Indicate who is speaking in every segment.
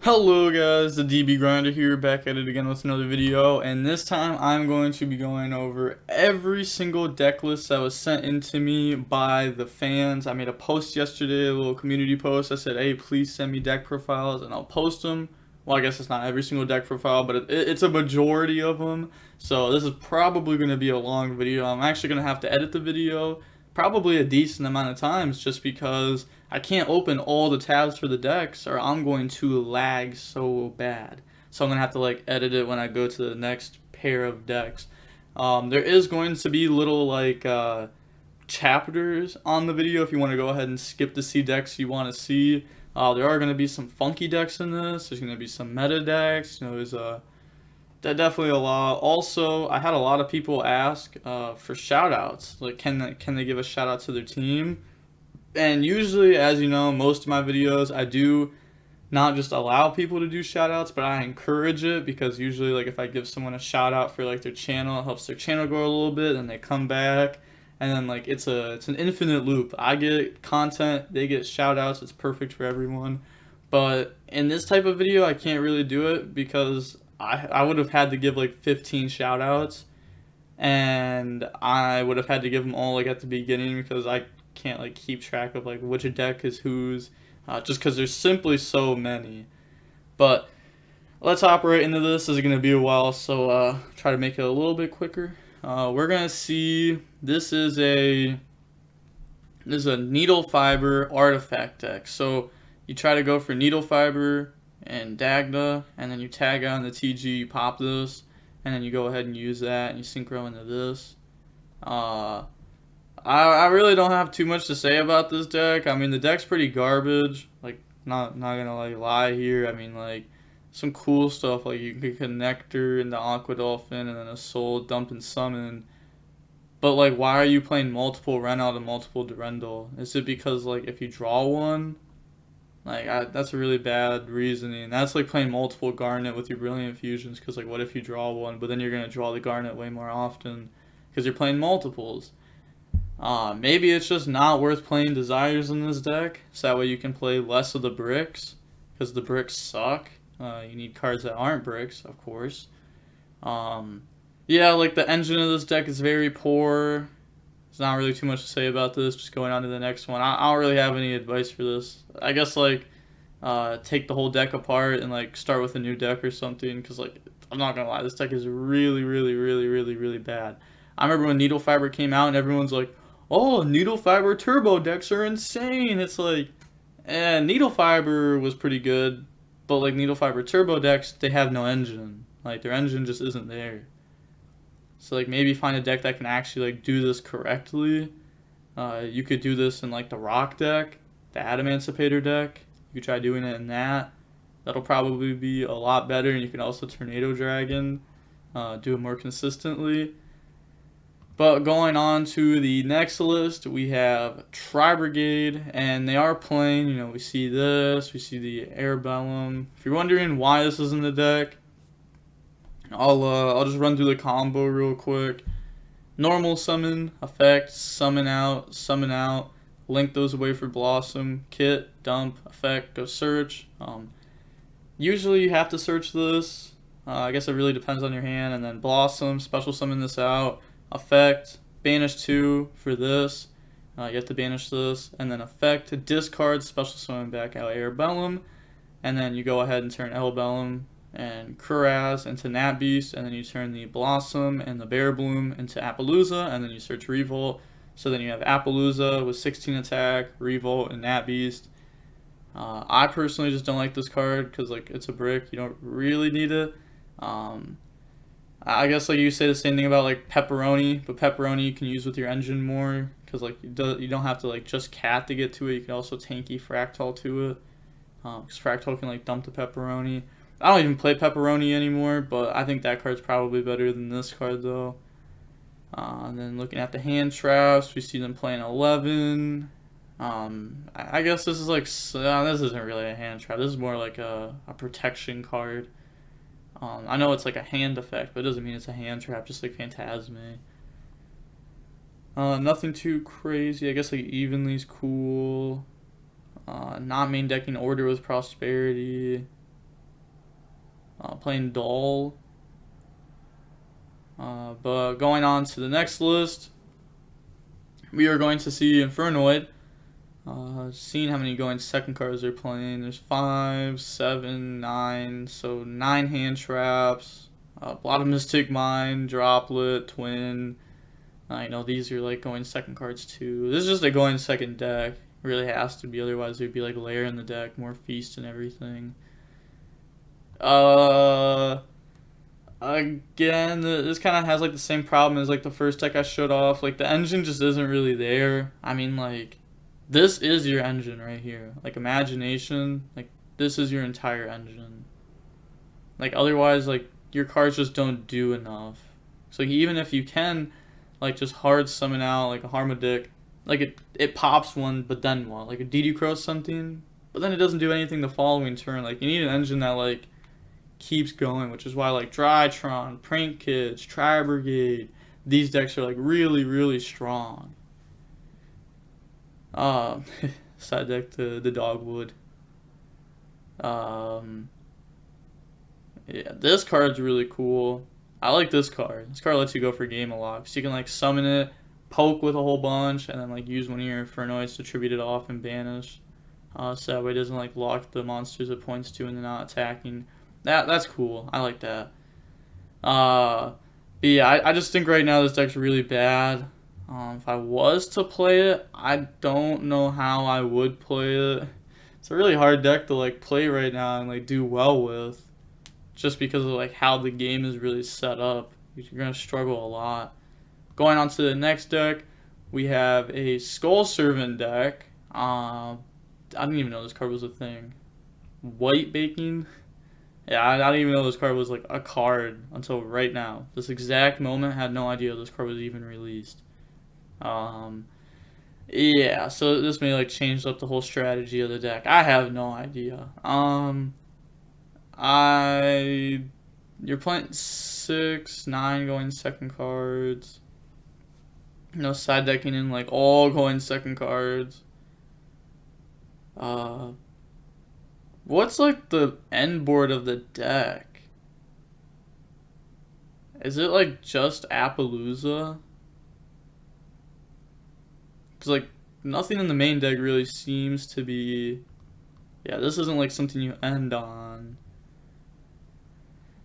Speaker 1: Hello guys, the DB Grinder here, back at it again with another video, and this time I'm going to be going over every single deck list that was sent in to me by the fans. I made a post yesterday, a little community post. I said, hey, please send me deck profiles and I'll post them. Well, I guess it's not every single deck profile, but it's a majority of them. So this is probably going to be a long video. I'm actually going to have to edit the video probably a decent amount of times just because I can't open all the tabs for the decks or I'm going to lag so bad. So I'm going to have to like edit it when I go to the next pair of decks. There is going to be little like chapters on the video if you want to go ahead and skip to see decks you want to see. There are going to be some funky decks in this. There's going to be some meta decks. You know, there's definitely a lot. Also, I had a lot of people ask for shoutouts. Like, can they give a shout out to their team? And usually, as you know, most of my videos I do not just allow people to do shout outs, but I encourage it because usually, like, if I give someone a shout out for like their channel, it helps their channel grow a little bit, and they come back, and then like it's an infinite loop. I get content, they get shout outs. It's perfect for everyone. But in this type of video, I can't really do it because I would have had to give like 15 shout outs, and I would have had to give them all like at the beginning because I can't like keep track of like which deck is whose, just because there's simply so many. But let's hop right into this. This is going to be a while, so try to make it a little bit quicker. We're going to see, this is a needle fiber artifact deck. So you try to go for needle fiber and Dagda, and then you tag on the TG, you pop this, and then you go ahead and use that, and you synchro into this. I really don't have too much to say about this deck. I mean, the deck's pretty garbage. Like, not gonna like lie here. I mean, like, some cool stuff, like you can connector into Aqua Dolphin and then a soul dump and summon. But like, why are you playing multiple Renault and multiple Durendal? Is it because like if you draw one? Like, that's a really bad reasoning. That's like playing multiple Garnet with your Brilliant Fusions, because like what if you draw one, but then you're going to draw the Garnet way more often because you're playing multiples. Maybe it's just not worth playing Desires in this deck, so that way you can play less of the bricks, because the bricks suck. You need cards that aren't bricks, of course. Yeah, like the engine of this deck is very poor. There's not really too much to say about this. Just going on to the next one. I don't really have any advice for this. I guess like take the whole deck apart and like start with a new deck or something. Because like I'm not gonna lie, this deck is really bad. I remember when Needle Fiber came out and everyone's like, "Oh, Needle Fiber Turbo decks are insane." It's like, Needle Fiber was pretty good, but like Needle Fiber Turbo decks, they have no engine. Like their engine just isn't there. So like maybe find a deck that can actually like do this correctly. You could do this in like the Rock deck, the Adamancipator deck. You could try doing it in that. That'll probably be a lot better, and you can also Tornado Dragon, do it more consistently. But going on to the next list, we have Tri-Brigade, and they are playing, you know, we see this, we see the Airbellum. If you're wondering why this is in the deck, I'll just run through the combo real quick. Normal summon, effect, summon out, link those away for Blossom, kit, dump, effect, go search. Usually you have to search this. I guess it really depends on your hand. And then Blossom, special summon this out, effect, banish 2 for this. You have to banish this, and then effect, discard, special summon back out Airbellum, and then you go ahead and turn Airbellum and Kuraz into Nat Beast, and then you turn the Blossom and the Bear Bloom into Appaloosa, and then you search Revolt. So then you have Appaloosa with 16 attack, Revolt, and Nat Beast. I personally just don't like this card because like it's a brick. You don't really need it. I guess like you say the same thing about like Pepperoni, but Pepperoni you can use with your engine more because like you don't have to like just cat to get to it. You can also tanky Fractal to it because Fractal can like dump the Pepperoni. I don't even play Pepperoni anymore, but I think that card's probably better than this card though. And then looking at the hand traps, we see them playing 11. I guess this is like, this isn't really a hand trap. This is more like a protection card. I know it's like a hand effect, but it doesn't mean it's a hand trap, just like Phantasme. Nothing too crazy. I guess like Evenly's cool. Not main decking Order with Prosperity. plain dull. But going on to the next list, we are going to see Infernoid. Seeing how many going second cards they're playing. There's 5, 7, 9, so 9 hand traps. A lot of Mystic Mine, Droplet, Twin. You know, these are like going second cards too. This is just a going second deck. It really has to be, otherwise there'd be like layer in the deck, more feast and everything. Again, this kind of has like the same problem as like the first deck I showed off. Like the engine just isn't really there. I mean, like, this is your engine right here. Like Imagination, like this is your entire engine. Like otherwise, like your cards just don't do enough. So even if you can, like, just hard summon out like a Harmodic, like it pops one, but then what? Like a dotKuro something, but then it doesn't do anything the following turn. Like you need an engine that like keeps going, which is why like Drytron, Prank Kids, Tri-Brigade, these decks are like really, really strong. Side deck to the Dogwood. Yeah, this card's really cool. I like this card. This card lets you go for game a lot. So you can like summon it, poke with a whole bunch, and then like use one of your Infernoids to tribute it off and banish. So that way it doesn't like lock the monsters it points to and they're not attacking. That's cool. I like that. But yeah, I just think right now this deck's really bad. If I was to play it, I don't know how I would play it. It's a really hard deck to like play right now and like do well with, just because of like how the game is really set up. You're gonna struggle a lot. Going on to the next deck, we have a Skull Servant deck. I didn't even know this card was a thing. White Baking. Yeah, I didn't even know this card was like a card until right now. This exact moment, I had no idea this card was even released. Yeah, so this may like change up the whole strategy of the deck. I have no idea. You're playing 6, 9 going second cards. No side decking in like all going second cards. What's like the end board of the deck? Is it like just Appaloosa? Because like nothing in the main deck really seems to be. Yeah, this isn't like something you end on.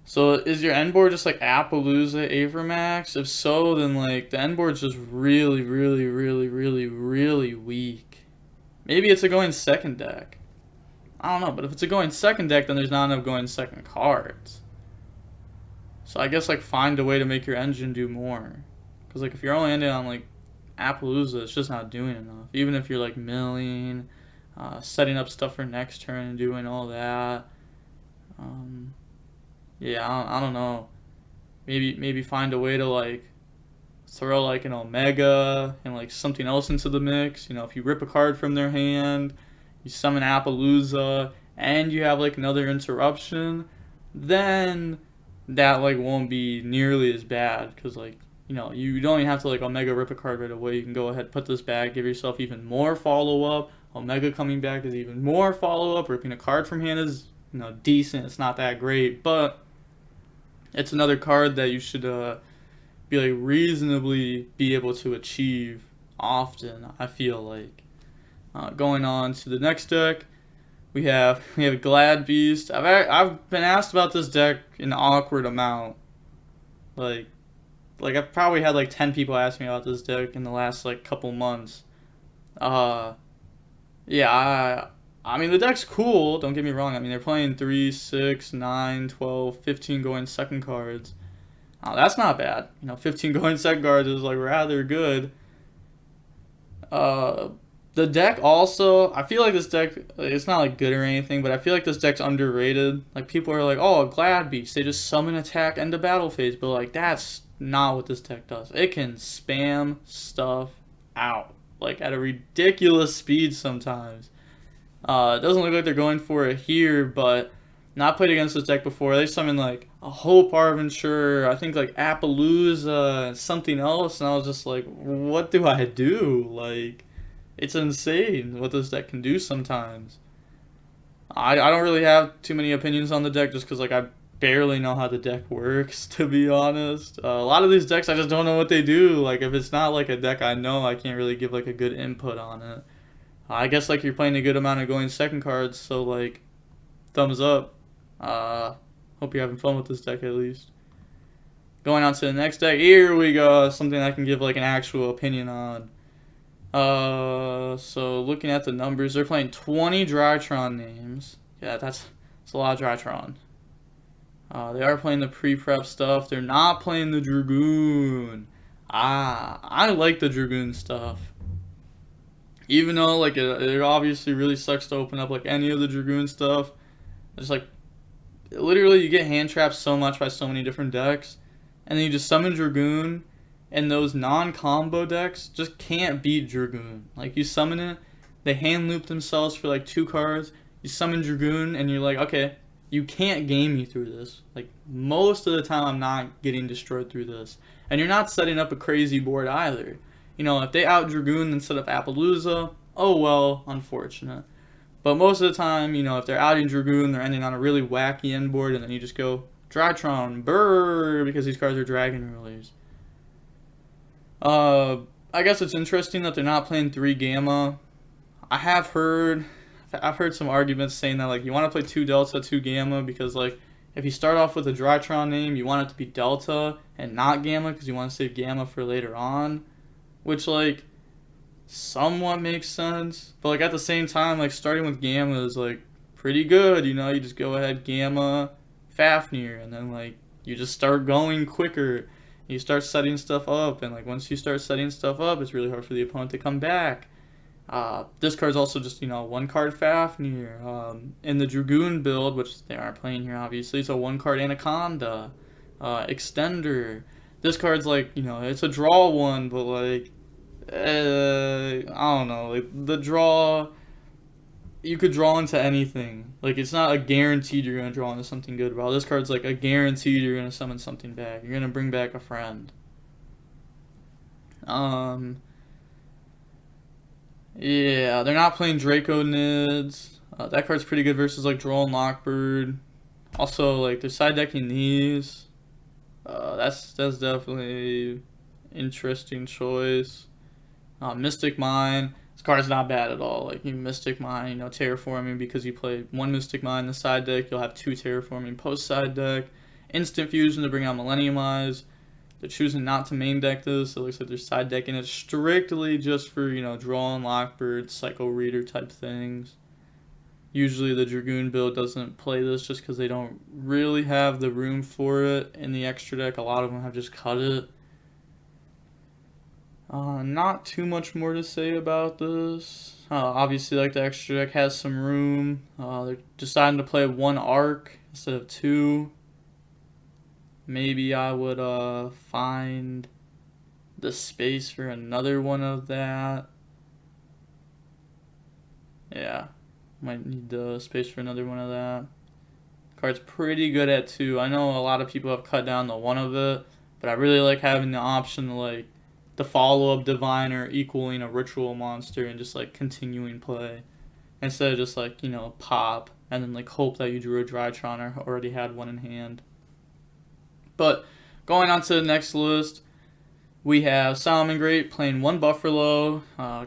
Speaker 1: So is your end board just like Appaloosa, Avermax? If so, then like the end board's just really, really, really, really, really weak. Maybe it's a going second deck. I don't know, but if it's a going second deck, then there's not enough going second cards. So I guess like find a way to make your engine do more. Because like if you're only ending on like Appaloosa, it's just not doing enough. Even if you're like milling, setting up stuff for next turn and doing all that. Yeah, I don't know. Maybe find a way to like throw like an Omega and like something else into the mix. You know, if you rip a card from their hand, you summon Appaloosa, and you have like another interruption, then that like won't be nearly as bad, because like, you know, you don't even have to like Omega rip a card right away. You can go ahead, put this back, give yourself even more follow-up. Omega coming back is even more follow-up. Ripping a card from hand is, you know, decent. It's not that great, but it's another card that you should be like reasonably be able to achieve often, I feel like. Going on to the next deck, we have Glad Beast. I've been asked about this deck an awkward amount. Like I've probably had like 10 people ask me about this deck in the last like couple months. Yeah, I mean the deck's cool, don't get me wrong. I mean they're playing 3, 6, 9, 12, 15 going second cards. That's not bad. You know, 15 going second cards is like rather good. The deck also, I feel like this deck, it's not like good or anything, but I feel like this deck's underrated. Like people are like, oh, Glad Beast, they just summon, attack, end of battle phase, but like that's not what this deck does. It can spam stuff out like at a ridiculous speed sometimes. It doesn't look like they're going for it here, but not played against this deck before. They summoned like a Hope Harbinger, I think like Appaloosa, and something else, and I was just like, what do I do? Like, it's insane what this deck can do sometimes. I don't really have too many opinions on the deck just because like barely know how the deck works, to be honest. A lot of these decks, I just don't know what they do. Like, if it's not like a deck I know, I can't really give like a good input on it. I guess like you're playing a good amount of going second cards, so like, thumbs up. Hope you're having fun with this deck at least. Going on to the next deck, here we go. Something I can give like an actual opinion on. So looking at the numbers, they're playing 20 Drytron names. Yeah, that's a lot of Drytron. They are playing the pre-prep stuff. They're not playing the Dragoon. I like the Dragoon stuff. Even though like it obviously really sucks to open up like any of the Dragoon stuff. It's like literally you get hand trapped so much by so many different decks, and then you just summon Dragoon, and those non-combo decks just can't beat Dragoon. Like you summon it, they hand loop themselves for like 2 cards. You summon Dragoon, and you're like, okay, you can't game me through this. Like most of the time, I'm not getting destroyed through this, and you're not setting up a crazy board either. You know, if they out Dragoon instead of Appaloosa, oh well, unfortunate. But most of the time, you know, if they're outing Dragoon, they're ending on a really wacky end board, and then you just go Drytron, brrr, because these cards are Dragon Rulers. I guess it's interesting that they're not playing 3 Gamma. I've heard some arguments saying that like you want to play 2 Delta, 2 Gamma, because like if you start off with a Drytron name, you want it to be Delta and not Gamma because you want to save Gamma for later on, which like somewhat makes sense. But like at the same time, like starting with Gamma is like pretty good, you know. You just go ahead Gamma, Fafnir, and then like you just start going quicker. You start setting stuff up, and like once you start setting stuff up, it's really hard for the opponent to come back. This card's also just, you know, 1 card Fafnir. In the Dragoon build, which they aren't playing here obviously, it's a 1 card Anaconda, Extender. This card's like, you know, it's a draw one, but like, I don't know, like the draw, you could draw into anything. Like it's not a guaranteed you're gonna draw into something good, bro. This card's like a guaranteed you're gonna summon something back. You're gonna bring back a friend. Yeah, they're not playing Draco Nids. That card's pretty good versus like Droll and Lockbird. Also, like they're side decking these. That's definitely interesting choice. Mystic Mine. This card's not bad at all. Like you Mystic Mine, you know, terraforming because you play 1 Mystic Mine in the side deck. You'll have 2 terraforming post side deck. Instant Fusion to bring out Millennium Eyes. They're choosing not to main deck this. It looks like they're side decking it strictly just for, you know, Draw and Lockbird, Psycho Reader type things. Usually the Dragoon build doesn't play this just because they don't really have the room for it in the extra deck. A lot of them have just cut it. Not too much more to say about this. Obviously, like the extra deck has some room. They're deciding to play 1 Arc instead of 2. Maybe I would find the space for another one of that. Yeah, might need the space for another one of that. Card's pretty good at 2. I know a lot of people have cut down to 1 of it, but I really like having the option to like the follow-up Diviner equaling a Ritual Monster and just like continuing play instead of just like, you know, pop and then like hope that you drew a Drytron or already had one in hand. But going on to the next list, we have Salamangreat playing 1 Buffalo,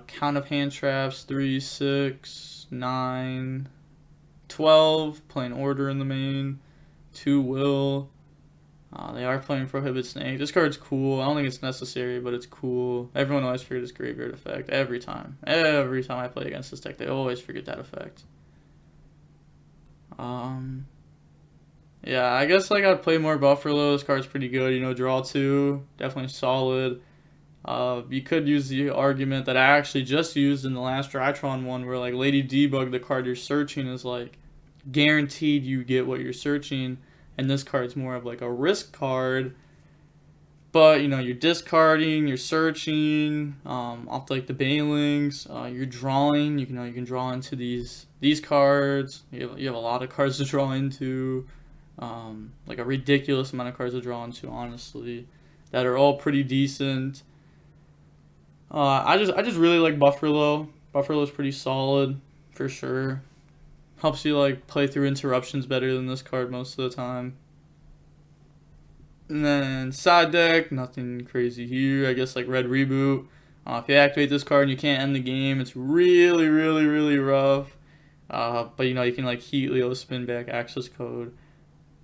Speaker 1: count of hand traps 3, 6, 9, 12, playing Order in the main, 2 Will. They are playing Prohibit Snake. This card's cool. I don't think it's necessary, but it's cool. Everyone always forgets this graveyard effect every time. Every time I play against this deck, they always forget that effect. Yeah, I guess like I'd play more Buffalo. This card's pretty good. You know, draw 2, definitely solid. You could use the argument that I actually just used in the last Drytron one, where like Lady Debug, the card you're searching, is like guaranteed you get what you're searching, and this card's more of like a risk card. But you know, you're discarding, you're searching, off like the Bailings, you're drawing. You can draw into these cards. You have a lot of cards to draw into. Like a ridiculous amount of cards to draw into, honestly, that are all pretty decent. I just really like Buffalo. Buffalo's pretty solid for sure. Helps you like play through interruptions better than this card most of the time. And then side deck, nothing crazy here. I guess like red reboot. If you activate this card and you can't end the game, it's really, really, really rough. But you know, you can like heat Leo spin back access code.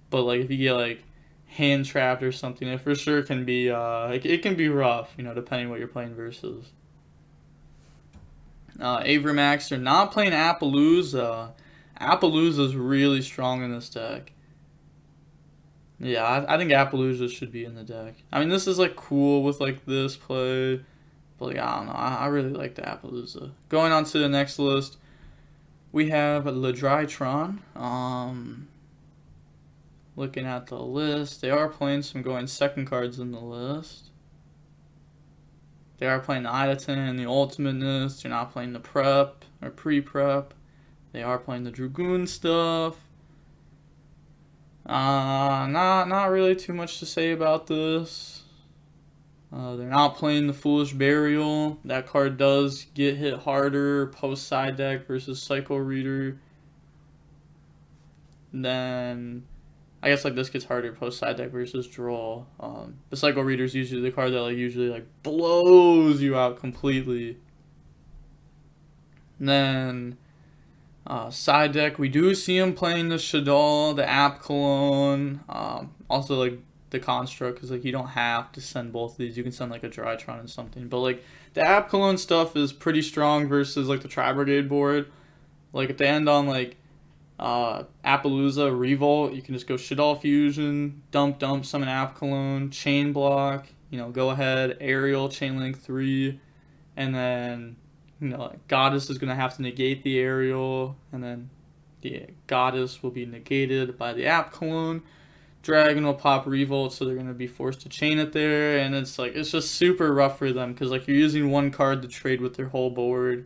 Speaker 1: But like if you get like hand trapped or something, it for sure can be it can be rough, you know, depending what you're playing versus. Avramax, they're not playing Appaloosa. Appaloosa's really strong in this deck. Yeah, I think Appaloosa should be in the deck. I mean, this is like cool with like this play, but like, I don't know. I really like the Appaloosa. Going on to the next list, we have the Drytron. Looking at the list, they are playing some going second cards in the list. They are playing the Idaten and the Ultimateness. They're not playing the Prep or Pre-Prep. They are playing the Dragoon stuff. Not really too much to say about this. They're not playing the Foolish Burial. That card does get hit harder post side deck versus Psycho Reader. Then I guess like this gets harder post side deck versus draw. The Psycho Reader is usually the card that like usually like blows you out completely. And then side deck, we do see him playing the Shaddoll, the App Cologne, also like the Construct, because like you don't have to send both of these. You can send like a Drytron and something, but like the App Cologne stuff is pretty strong versus like the Tri-Brigade board. Like if they end on like Appaloosa, Revolt, you can just go Shaddoll Fusion, dump, summon App Cologne, Chain Block, you know, go ahead, Aerial, Chain Link 3, and then you know, like Goddess is going to have to negate the Aerial, and then the Goddess will be negated by the App Cologne. Dragon will pop Revolt, so they're going to be forced to chain it there, and it's like, it's just super rough for them, because like you're using one card to trade with their whole board.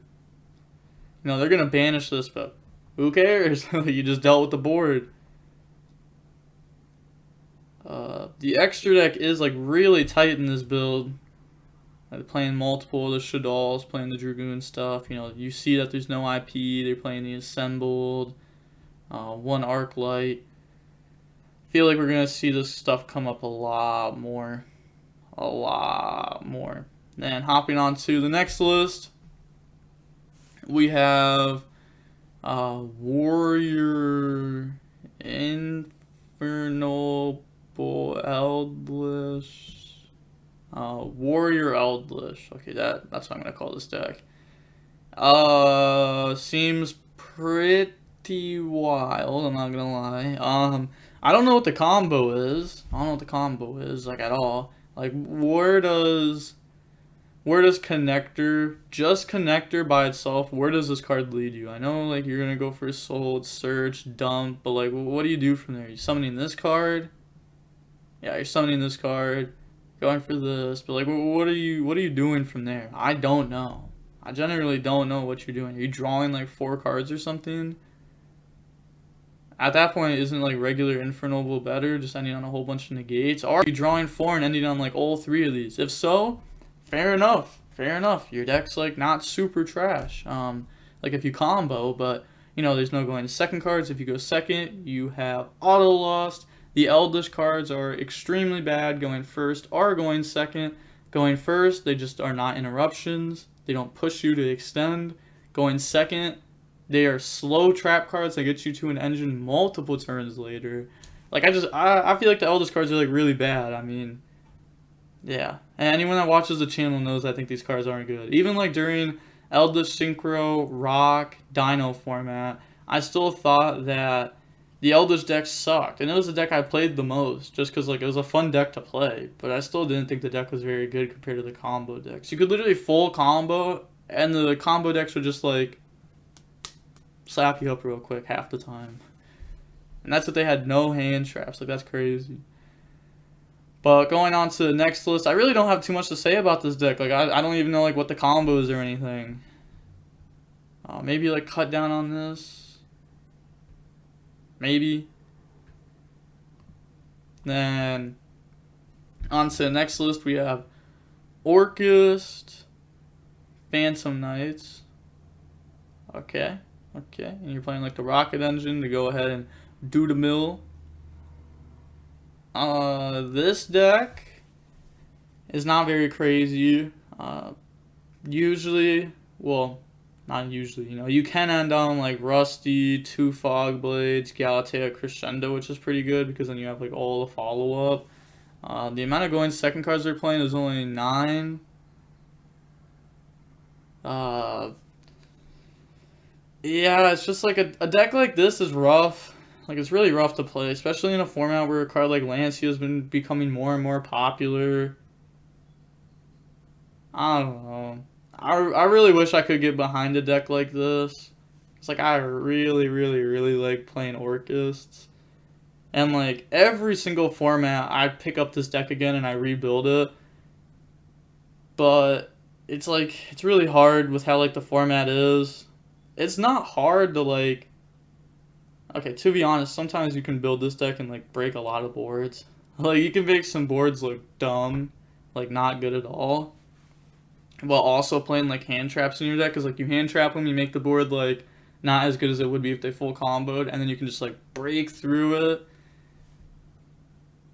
Speaker 1: You know, they're going to banish this, but who cares? You just dealt with the board. The extra deck is like really tight in this build. They're playing multiple of the Shaddolls, playing the Dragoon stuff. You know, you see that there's no IP. They're playing the Assembled, one Arc Light. Feel like we're going to see this stuff come up a lot more. A lot more. Then hopping on to the next list, we have Warrior Infernoble Eldlich. Warrior Eldlich. Okay, that's what I'm gonna call this deck. Seems pretty wild, I'm not gonna lie. I don't know what the combo is. Like at all. Like where does Connector, just Connector by itself, where does this card lead you? I know like you're gonna go for Sold, Search, Dump, but like what do you do from there? Are you summoning this card? Yeah, you're summoning this card. Going for this, but like what are you doing from there? I don't know. I generally don't know what you're doing. Are you drawing like 4 cards or something? At that point, isn't like regular Infernoble better, just ending on a whole bunch of negates? Or are you drawing 4 and ending on like all 3 of these? If so, fair enough. Your deck's like not super trash. Like if you combo, but you know there's no going to second cards. If you go second, you have auto lost. The Eldlich cards are extremely bad going first or going second. Going first, they just are not interruptions. They don't push you to extend. Going second, they are slow trap cards that get you to an engine multiple turns later. Like I feel like the Eldlich cards are like really bad. I mean, yeah. And anyone that watches the channel knows I think these cards aren't good. Even like during Eldlich Synchro, Rock, Dino format, I still thought that the Eldlich deck sucked, and it was the deck I played the most, just because like it was a fun deck to play. But I still didn't think the deck was very good compared to the combo decks. You could literally full combo, and the combo decks would just like slap you up real quick half the time. And that's if they had no hand traps. Like that's crazy. But going on to the next list, I really don't have too much to say about this deck. Like I don't even know like what the combo is or anything. Maybe like cut down on this. Maybe. Then on to the next list, we have Orcust, Phantom Knights. Okay. And you're playing like the Rocket Engine to go ahead and do the mill. This deck is not very crazy. Usually, well, not usually, you know, you can end on like Rusty, 2 Fog Blades, Galatea Crescendo, which is pretty good because then you have like all the follow-up. The amount of going second cards they're playing is only 9. Yeah, it's just like a deck like this is rough. Like, it's really rough to play, especially in a format where a card like Lancia has been becoming more and more popular. I don't know. I really wish I could get behind a deck like this. It's like I really, really, really like playing Orcusts. And like every single format, I pick up this deck again and I rebuild it. But it's like, it's really hard with how like the format is. It's not hard to like, okay, to be honest, sometimes you can build this deck and like break a lot of boards. Like you can make some boards look dumb, like not good at all, while also playing like hand traps in your deck, because like you hand trap them, you make the board like not as good as it would be if they full comboed, and then you can just like break through it.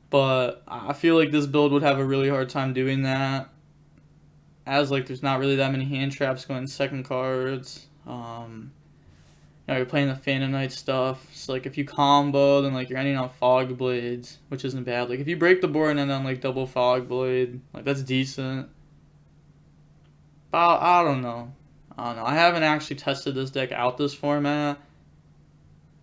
Speaker 1: But I feel like this build would have a really hard time doing that, as like there's not really that many hand traps going second cards. You know, you're playing the Phantom Knight stuff, so like if you combo, then like you're ending on Fog Blades, which isn't bad. Like if you break the board and end on like double Fog Blade, like that's decent. But I don't know. I haven't actually tested this deck out this format.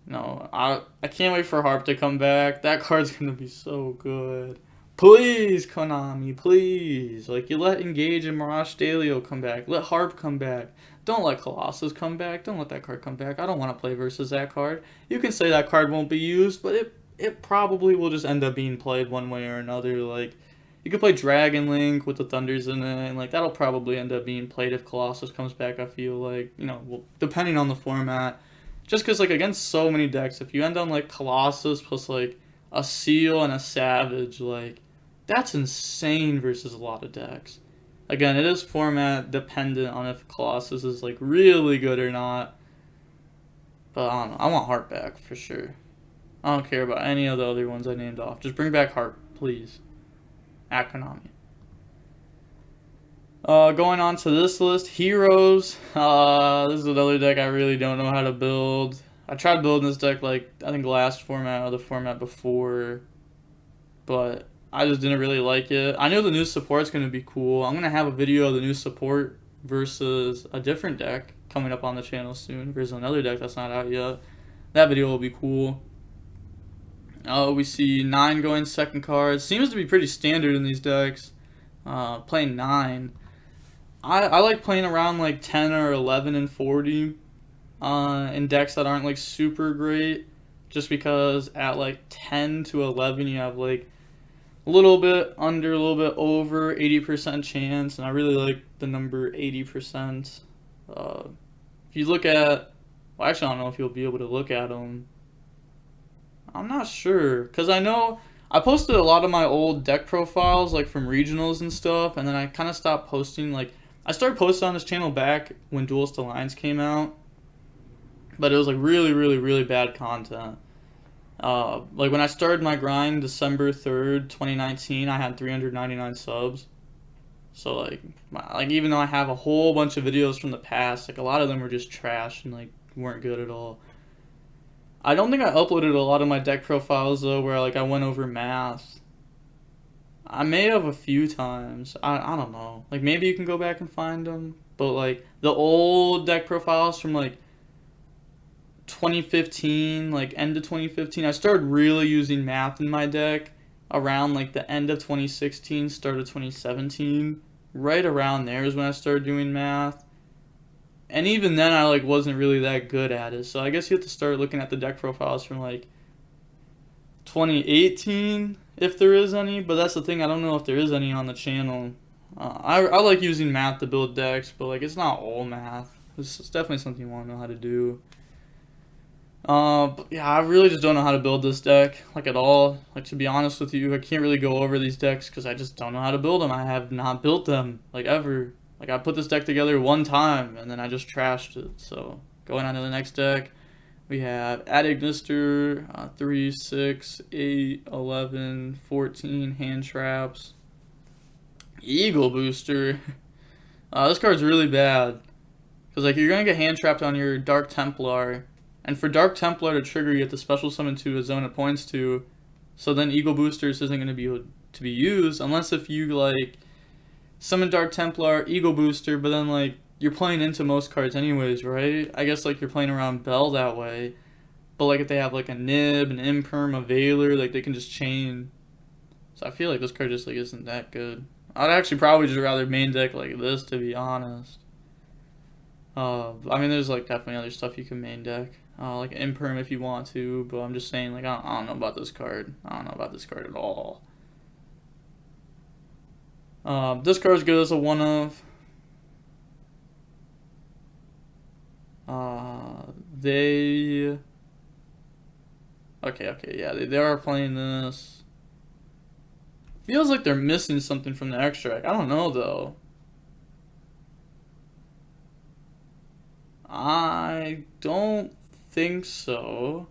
Speaker 1: No, I can't wait for Harp to come back. That card's gonna be so good. Please, Konami, please. Like, you let Engage and Mirage Stalio come back. Let Harp come back. Don't let Colossus come back. Don't let that card come back. I don't want to play versus that card. You can say that card won't be used, but it probably will just end up being played one way or another. Like, you could play Dragon Link with the Thunders in it, and like that'll probably end up being played if Colossus comes back, I feel like. You know, well, depending on the format. Just because, like, against so many decks, if you end on, like, Colossus plus, like, a Seal and a Savage, like, that's insane versus a lot of decks. Again, it is format dependent on if Colossus is, like, really good or not. But, I don't know. I want Heart back, for sure. I don't care about any of the other ones I named off. Just bring back Heart, please. At Konami. Going on to this list, Heroes. This is another deck I really don't know how to build. I tried building this deck like, I think last format or the format before, but I just didn't really like it. I know the new support's going to be cool. I'm going to have a video of the new support versus a different deck coming up on the channel soon. There's another deck that's not out yet. That video will be cool. We see 9 going second cards. Seems to be pretty standard in these decks. Playing 9. I like playing around like 10 or 11 and 40 in decks that aren't like super great, just because at like 10 to 11 you have like a little bit under, a little bit over 80% chance, and I really like the number 80%. If you look at, well, actually I don't know if you'll be able to look at them. I'm not sure, because I know I posted a lot of my old deck profiles like from regionals and stuff, and then I kind of stopped posting. Like, I started posting on this channel back when Duelist Alliance came out, but it was like really, really, really bad content. Like when I started my grind December 3rd, 2019, I had 399 subs. So like even though I have a whole bunch of videos from the past, like a lot of them were just trash and like weren't good at all. I don't think I uploaded a lot of my deck profiles though, where like I went over math. I may have a few times. I don't know. Like maybe you can go back and find them. But like the old deck profiles from like 2015, like end of 2015, I started really using math in my deck around like the end of 2016, start of 2017. Right around there is when I started doing math. And even then I like wasn't really that good at it. So I guess you have to start looking at the deck profiles from like 2018, if there is any, but that's the thing, I don't know if there is any on the channel. I like using math to build decks, but like it's not all math. It's definitely something you want to know how to do. But yeah, I really just don't know how to build this deck, like at all. Like, to be honest with you, I can't really go over these decks because I just don't know how to build them. I have not built them, like, ever. Like, I put this deck together one time, and then I just trashed it. So, going on to the next deck, We have Adamancipator, 3, 6, 8, 11, 14 hand traps. Eagle booster. This card's really bad. Because like you're going to get hand trapped on your Dark Templar. And for Dark Templar to trigger, you have to special summon to a zone it points to. So then Eagle Boosters isn't going to be able to be used. Unless if you like summon Dark Templar, Eagle Booster, but then like you're playing into most cards anyways, right? I guess like you're playing around Bell that way. But like if they have like a Nib, an Imperm, a Veiler, like they can just chain. So I feel like this card just like isn't that good. I'd actually probably just rather main deck like this, to be honest. I mean there's like definitely other stuff you can main deck. Like Imperm if you want to, but I'm just saying like I don't know about this card. I don't know about this card at all. This card's good as a one of. Okay, yeah, they are playing this. Feels like they're missing something from the extract. I don't know though. I don't think so.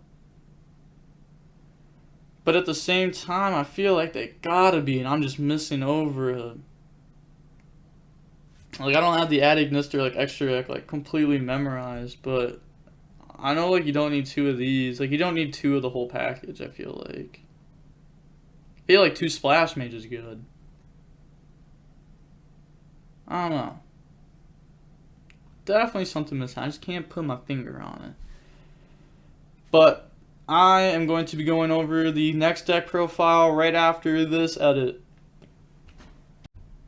Speaker 1: But at the same time, I feel like they gotta be, and I'm just missing over it. Like, I don't have the Adamancipator, like, extra, like, completely memorized, but I know, like, you don't need 2 of these. Like, you don't need 2 of the whole package, I feel like. I feel like 2 Splash Mage is good. I don't know. Definitely something missing. I just can't put my finger on it. But I am going to be going over the next deck profile right after this edit.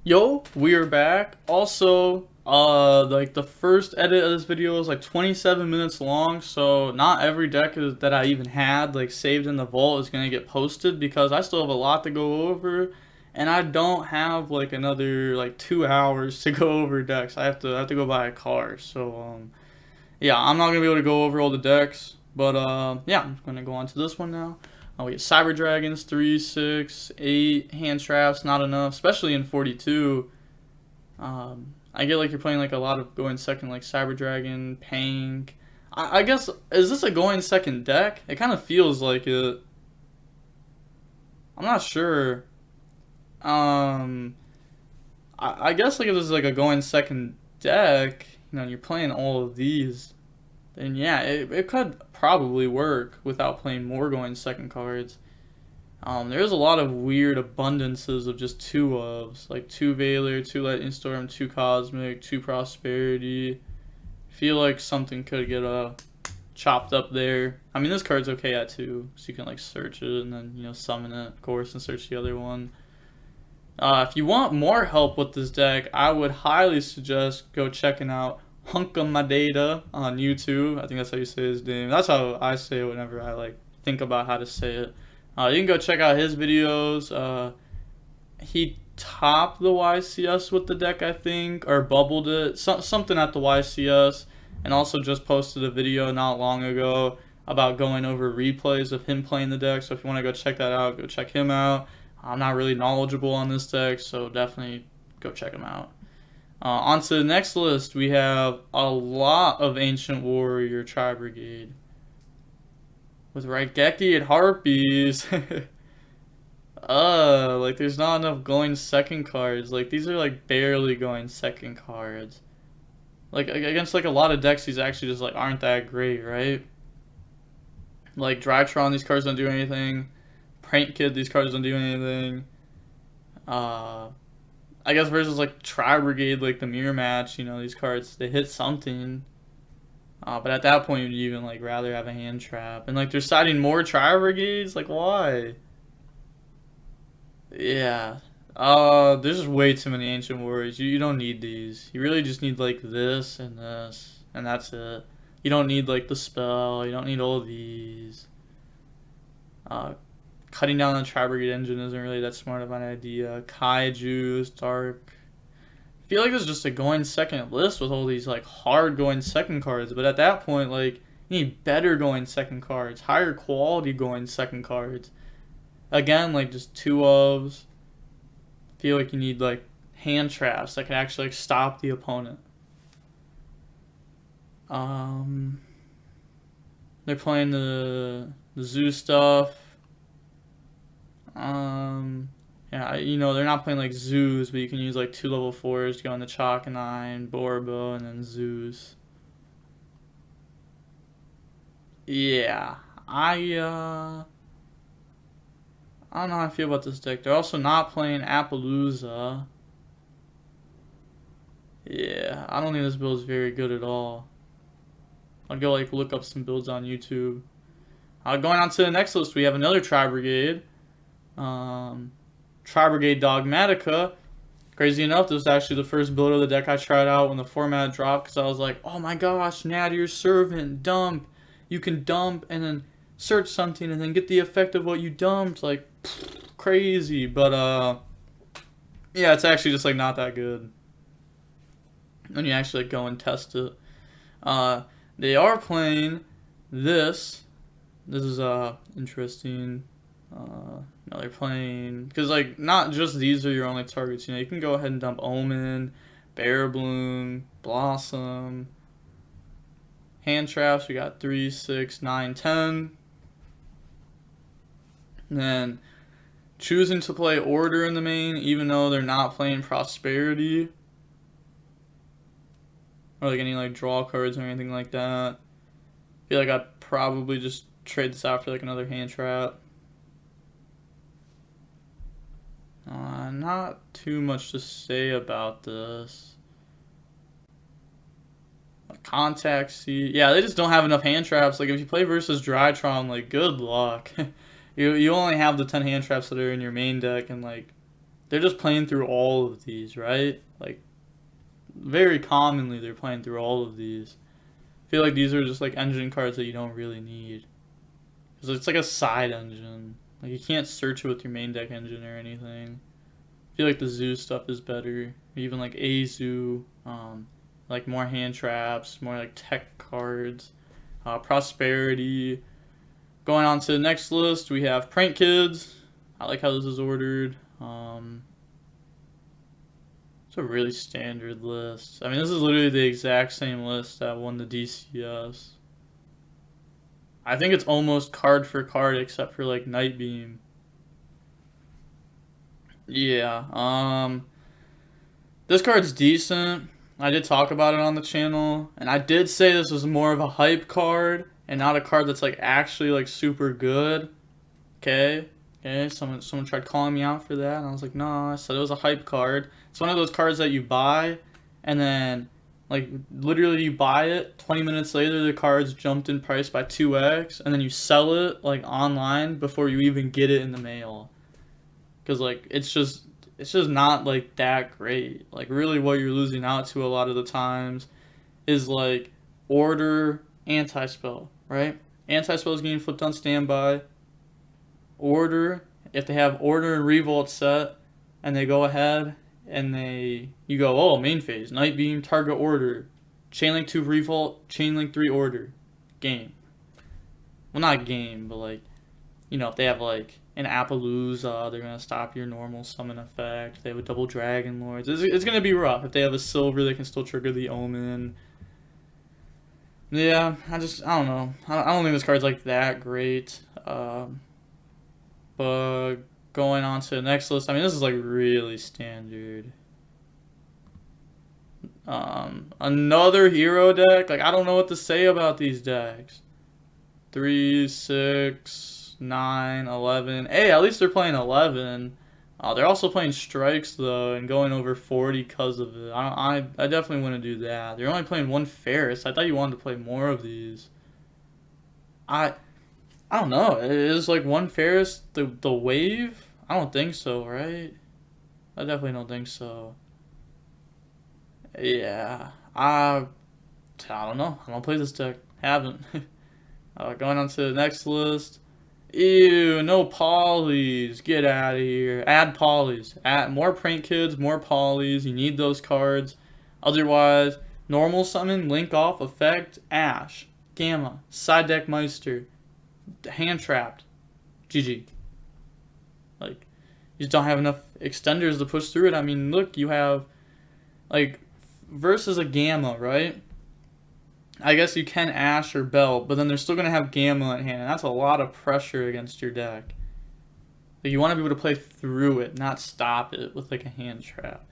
Speaker 1: Yo, we are back. Also, like the first edit of this video is like 27 minutes long, so not every deck that I even had like saved in the vault is gonna get posted because I still have a lot to go over, and I don't have like another like 2 hours to go over decks. I have to go buy a car, so yeah, I'm not gonna be able to go over all the decks, but yeah, I'm gonna go on to this one now. We get Cyber Dragons, 3, 6, 8, hand traps, not enough, especially in 42. I get like you're playing like a lot of going second, like Cyber Dragon, Pank. I guess, is this a going second deck? It kind of feels like it. I'm not sure. I guess like if this is like a going second deck, you know, and you're playing all of these, then yeah, it could probably work without playing more going second cards. There's a lot of weird abundances of just 2 ofs, like 2 Veiler, 2 Lightning Storm, 2 Cosmic, 2 Prosperity. Feel like something could get chopped up there. I mean, this card's okay at 2, so you can like search it and then, you know, summon it, of course, and search the other one. If you want more help with this deck, I would highly suggest go checking out Adamancipator on YouTube. I think that's how you say his name. That's how I say it whenever I like think about how to say it. You can go check out his videos. He topped the YCS with the deck, I think, or bubbled it, something at the YCS, and also just posted a video not long ago about going over replays of him playing the deck. So if you want to go check that out, go check him out. I'm not really knowledgeable on this deck, so definitely go check him out. On to the next list, we have a lot of Ancient Warrior Tri-Brigade. With Raigeki and Harpies. Like there's not enough going second cards. Like these are like barely going second cards. Like against like a lot of decks, these actually just like aren't that great, right? Like Drytron, these cards don't do anything. Prank Kid, these cards don't do anything. I guess versus like Tri-Brigade, like the mirror match, you know, these cards, they hit something. But at that point, you'd even like rather have a hand trap. And like they're siding more Tri-Brigades, like why? Yeah. There's just way too many Ancient Warriors. You don't need these. You really just need like this, and that's it. You don't need like the spell. You don't need all these. Cutting down the Tri-Brigade engine isn't really that smart of an idea. Kaiju's, Dark. I feel like this is just a going second list with all these like hard going second cards, but at that point, like, you need better going second cards, higher quality going second cards. Again, like just 2 ofs. I feel like you need like hand traps that can actually like stop the opponent. They're playing the zoo stuff. Yeah, you know, they're not playing like zoos, but you can use like 2 level 4s to go on the Chakanine, Borbo, and then Zeus. Yeah, I don't know how I feel about this deck. They're also not playing Appaloosa. Yeah, I don't think this build is very good at all. I'll go like look up some builds on YouTube. Going on to the next list, we have another Tri-Brigade. Tri-Brigade Dogmatika. Crazy enough, this was actually the first build of the deck I tried out when the format dropped, because I was like, oh my gosh, Nadir's Servant, dump. You can dump and then search something and then get the effect of what you dumped. Like, crazy. But, yeah, it's actually just like not that good when you actually like, go and test it. They are playing this. This is interesting. Now they're playing, because like not just these are your only targets. You know, you can go ahead and dump Omen, Bear Bloom, Blossom, hand traps. We got 3, 6, 9, 10. And then choosing to play Order in the main, even though they're not playing Prosperity or like any like draw cards or anything like that. I feel like I'd probably just trade this out for like another hand trap. Not too much to say about this. Contact Seed. Yeah, they just don't have enough hand traps. Like, if you play versus Drytron, like, good luck. you only have the 10 hand traps that are in your main deck, and, like, they're just playing through all of these, right? Like, very commonly they're playing through all of these. I feel like these are just, like, engine cards that you don't really need. Because it's like a side engine. Like, you can't search it with your main deck engine or anything. I feel like the zoo stuff is better. Even like a zoo, like more hand traps, more like tech cards, prosperity. Going on to the next list, we have Prank Kids. I like how this is ordered. It's a really standard list. I mean, this is literally the exact same list that won the DCS. I think it's almost card for card except for like Night Beam. Yeah, this card's decent. I did talk about it on the channel, and I did say this was more of a hype card and not a card that's like actually like super good. Okay, someone tried calling me out for that, and I was like, no, I said it was a hype card. It's one of those cards that you buy, and then like literally you buy it, 20 minutes later the card's jumped in price by 2x, and then you sell it like online before you even get it in the mail. Because, like, it's just not, like, that great. Like, really what you're losing out to a lot of the times is, like, Order, Anti-Spell, right? Anti-Spell is getting flipped on standby. Order, if they have Order and Revolt set, and they go ahead, and you go, oh, main phase, Night Beam, target Order, Chainlink 2 Revolt, Chainlink 3 Order, game. Well, not game, but, like, you know, if they have, like, an Appaloosa, they're going to stop your normal summon effect. If they have a double Dragon Lords, it's going to be rough. If they have a Silver, they can still trigger the Omen. Yeah, I don't know. I don't think this card's, like, that great. But going on to the next list, I mean, this is, like, really standard. Another hero deck. Like, I don't know what to say about these decks. 3, 6... 9, 11. Hey, at least they're playing 11. They're also playing strikes though and going over 40 because of it. I definitely want to do that. They're only playing 1 Ferris. I thought you wanted to play more of these. I don't know. Is like 1 Ferris the wave? I don't think so, right? I definitely don't think so. Yeah. I don't know. I don't play this deck. Haven't. Going on to the next list. Ew, no polys. Get out of here. Add polys. Add more Prank Kids, more polys. You need those cards. Otherwise, normal summon, link off, effect, Ash, Gamma, side deck Meister, hand trapped. GG. Like, you just don't have enough extenders to push through it. I mean, look, you have, like, versus a Gamma, right? I guess you can Ash or Belt, but then they're still going to have Gamma in hand, and that's a lot of pressure against your deck. Like, you want to be able to play through it, not stop it with like a hand trap.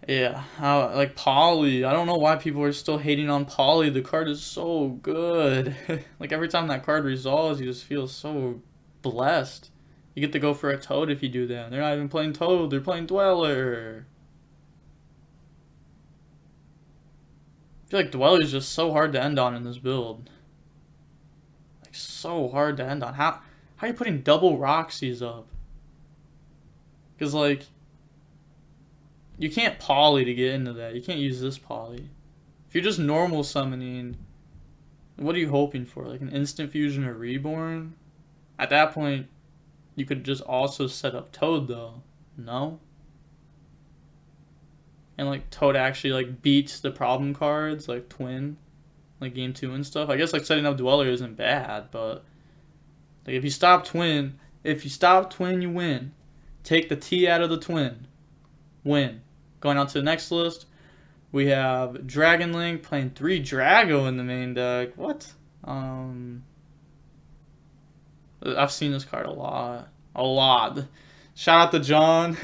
Speaker 1: Yeah, like Poly. I don't know why people are still hating on Poly. The card is so good. Like, every time that card resolves, you just feel so blessed. You get to go for a Toad if you do that. They're not even playing Toad, they're playing Dweller. I feel like Dweller is just so hard to end on in this build. Like, so hard to end on. How are you putting double Roxy's up? Because, like, you can't Poly to get into that. You can't use this Poly. If you're just normal summoning, what are you hoping for? Like an instant fusion or reborn? At that point, you could just also set up Toad, though. No? And like Toad actually like beats the problem cards, like Twin, like game 2 and stuff. I guess like setting up Dweller isn't bad, but like if you stop Twin, you win. Take the T out of the Twin, win. Going on to the next list, we have Dragon Link playing 3 Drago in the main deck. What? I've seen this card a lot. Shout out to John.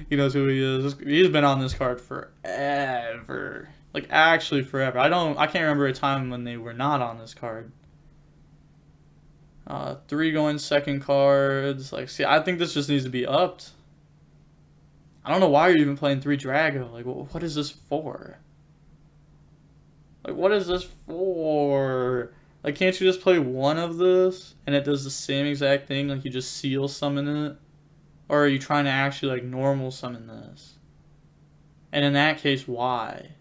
Speaker 1: He knows who he is. He's been on this card forever. Like, actually forever. I can't remember a time when they were not on this card. 3 going second cards. Like, see, I think this just needs to be upped. I don't know why you're even playing 3 Drago. Like, what is this for? Like, what is this for? Like, can't you just play one of this and it does the same exact thing? Like, you just seal summon it? Or are you trying to actually, like, normal summon this? And in that case, why?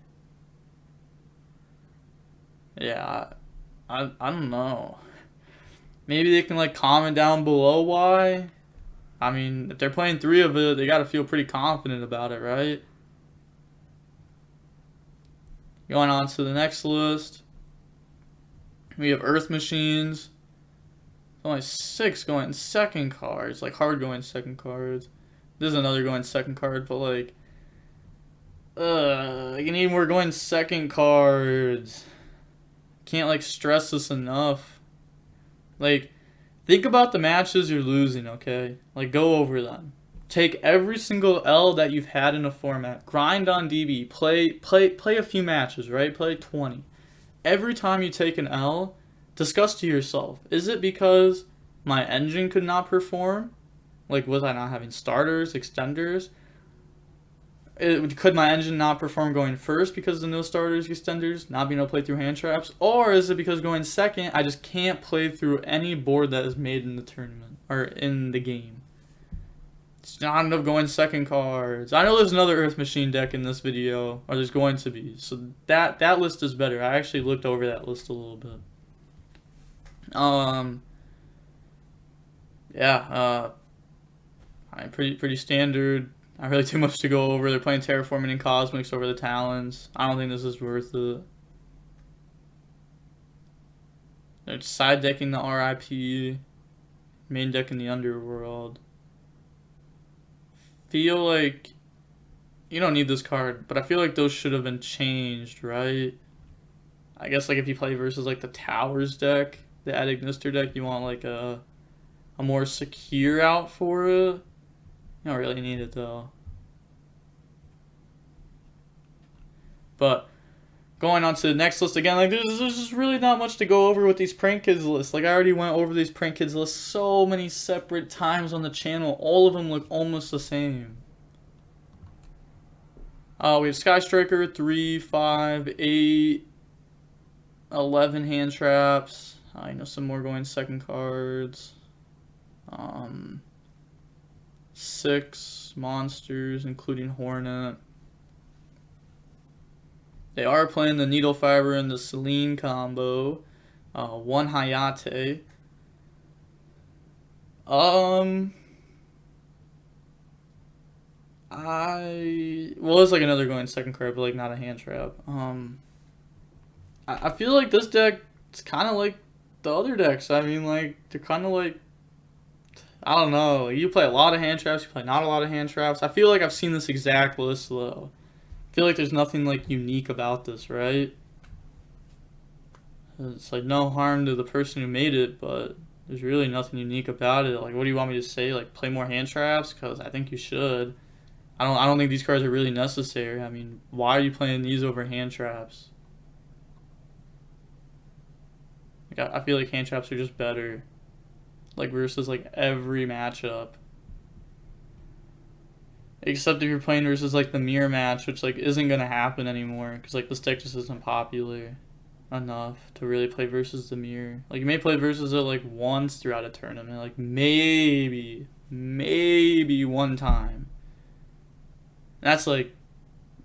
Speaker 1: Yeah, I don't know. Maybe they can, like, comment down below why. I mean, if they're playing 3 of it, they gotta feel pretty confident about it, right? Going on to the next list. We have Earth Machines. Only 6 going second cards. Like, hard going second cards. This is another going second card, but like... you need more going second cards. Can't, like, stress this enough. Like, think about the matches you're losing, okay? Like, go over them. Take every single L that you've had in a format. Grind on DB. Play a few matches, right? Play 20. Every time you take an L, discuss to yourself, is it because my engine could not perform? Like, was I not having starters, extenders? Could my engine not perform going first because of no starters, extenders, not being able to play through hand traps? Or is it because going second, I just can't play through any board that is made in the tournament or in the game? It's not enough going second cards. I know there's another Earth Machine deck in this video, or there's going to be. So that list is better. I actually looked over that list a little bit. Yeah, pretty standard. Not really too much to go over. They're playing Terraforming and Cosmics over the Talons. I don't think this is worth it. They're side decking the RIP, main decking the Underworld. Feel like you don't need this card, but I feel like those should have been changed, right? I guess like if you play versus like the Towers deck, the Ad Ignister deck, you want like a more secure out for it. You don't really need it though. But going on to the next list again, like there's just really not much to go over with these Prank Kids lists. Like I already went over these Prank Kids lists so many separate times on the channel. All of them look almost the same. We have Sky Striker, 3, 5, 8, 11 hand traps. I know some more going second cards. 6 monsters, including Hornet. They are playing the Needle Fiber and the Selene combo. 1 Hayate. Well, it's like another going second card, but like not a hand trap. I feel like this deck is kind of like the other decks. I mean, like they're kind of like, I don't know. You play a lot of hand traps, you play not a lot of hand traps. I feel like I've seen this exact list though. I feel like there's nothing like unique about this, right? It's like no harm to the person who made it, but there's really nothing unique about it. Like, what do you want me to say? Like, play more hand traps? Because I think you should. I don't think these cards are really necessary. I mean, why are you playing these over hand traps? Like, I feel like hand traps are just better. Like, versus, like, every matchup. Except if you're playing versus, like, the mirror match, which, like, isn't going to happen anymore. Because, like, this deck just isn't popular enough to really play versus the mirror. Like, you may play versus it, like, once throughout a tournament. Like, maybe one time. That's, like,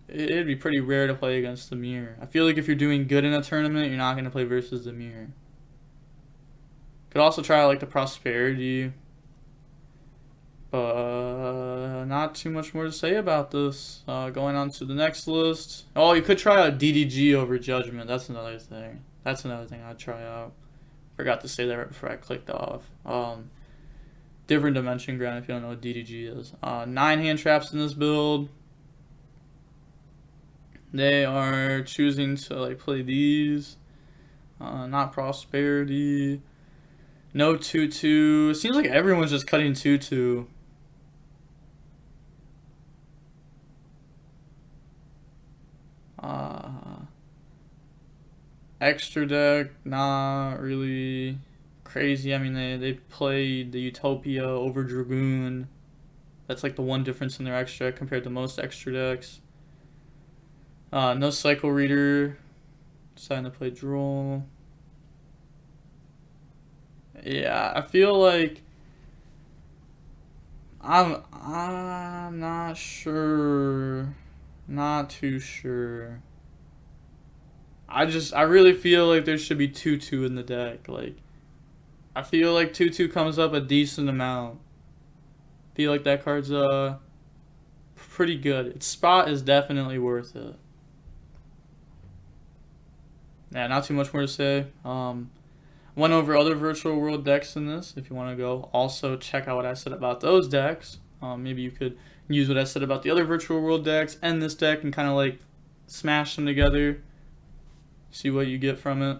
Speaker 1: it'd be pretty rare to play against the mirror. I feel like if you're doing good in a tournament, you're not going to play versus the mirror. Could also try, like, the Prosperity. But not too much more to say about this. Going on to the next list. Oh, you could try out DDG over Judgment. That's another thing. That's another thing I'd try out. Forgot to say that right before I clicked off. Different dimension ground if you don't know what DDG is. 9 hand traps in this build. They are choosing to like play these. Not Prosperity. No 2-2. It seems like everyone's just cutting 2-2. Extra deck, not really crazy. I mean, they played the Utopia over Dragoon. That's like the one difference in their extra deck compared to most extra decks. No Cycle Reader. Deciding to play Droll. Yeah, I feel like I'm not sure. Not too sure. I really feel like there should be 2-2 in the deck. Like, I feel like 2-2 comes up a decent amount. Feel like that card's pretty good. Its spot is definitely worth it. Yeah, not too much more to say. Went over other virtual world decks in this. If you want to go, also check out what I said about those decks. Maybe you could use what I said about the other virtual world decks and this deck and kind of like smash them together. See what you get from it.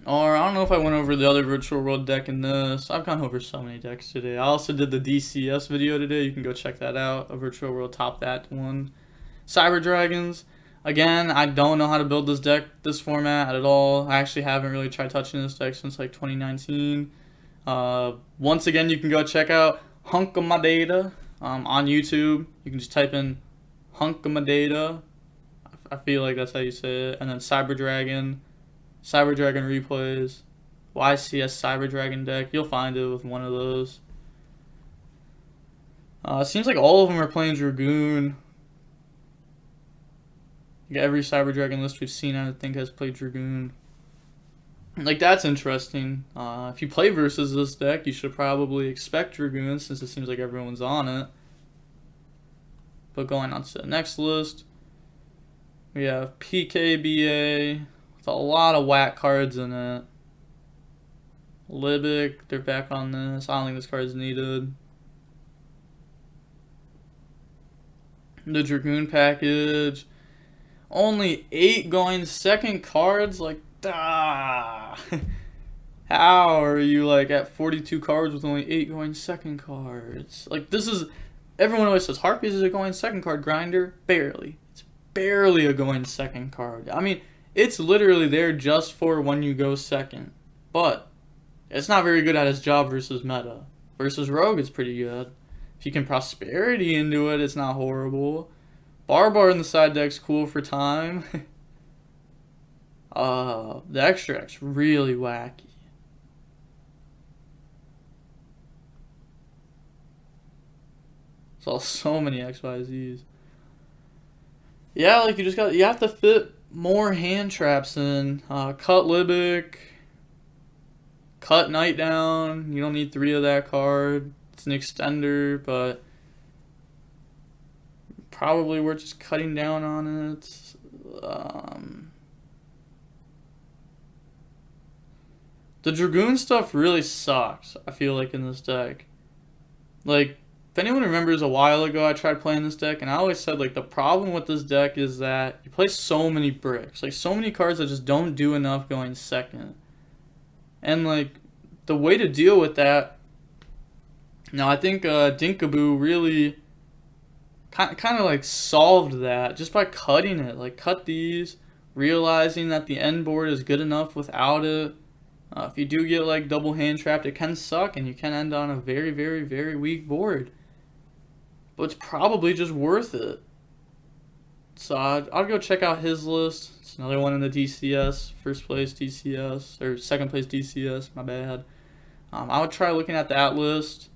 Speaker 1: Or I don't know if I went over the other virtual world deck in this. I've gone over so many decks today. I also did the DCS video today. You can go check that out. A virtual world top that one. Cyber Dragons. Again, I don't know how to build this deck, this format at all. I actually haven't really tried touching this deck since like 2019. Once again, you can go check out Halq Turbo on YouTube. You can just type in Halq Turbo. I feel like that's how you say it. And then Cyber Dragon replays, YCS Cyber Dragon deck. You'll find it with one of those. It seems like all of them are playing Dragoon. Every Cyber Dragon list we've seen, I think, has played Dragoon. Like, that's interesting. If you play versus this deck, you should probably expect Dragoon, since it seems like everyone's on it. But going on to the next list, we have PKBA with a lot of whack cards in it. Libic, they're back on this. I don't think this card is needed. The Dragoon package. Only 8 going second cards? Like, How are you like at 42 cards with only 8 going second cards? Like, this is, everyone always says Harpies is a going second card grinder. Barely. It's barely a going second card. I mean, it's literally there just for when you go second. But it's not very good at its job versus meta. Versus Rogue, it's pretty good. If you can Prosperity into it, it's not horrible. Barbar in the side deck's cool for time. The extra deck's really wacky. Saw so many XYZs. Yeah, like you have to fit more hand traps in. Cut Libic. Cut Night Down. You don't need 3 of that card. It's an extender, but probably worth just cutting down on it. The Dragoon stuff really sucks, I feel like, in this deck. Like, if anyone remembers a while ago, I tried playing this deck, and I always said, like, the problem with this deck is that you play so many bricks. Like, so many cards that just don't do enough going second. And, like, the way to deal with that... Now, I think Dinkaboo really kind of, like, solved that just by cutting it. Like, cut these, realizing that the end board is good enough without it. If you do get, like, double hand trapped, it can suck, and you can end on a very, very, very weak board. But it's probably just worth it. So I'll go check out his list. It's another one in the DCS, first place DCS, or second place DCS, my bad. I would try looking at that list.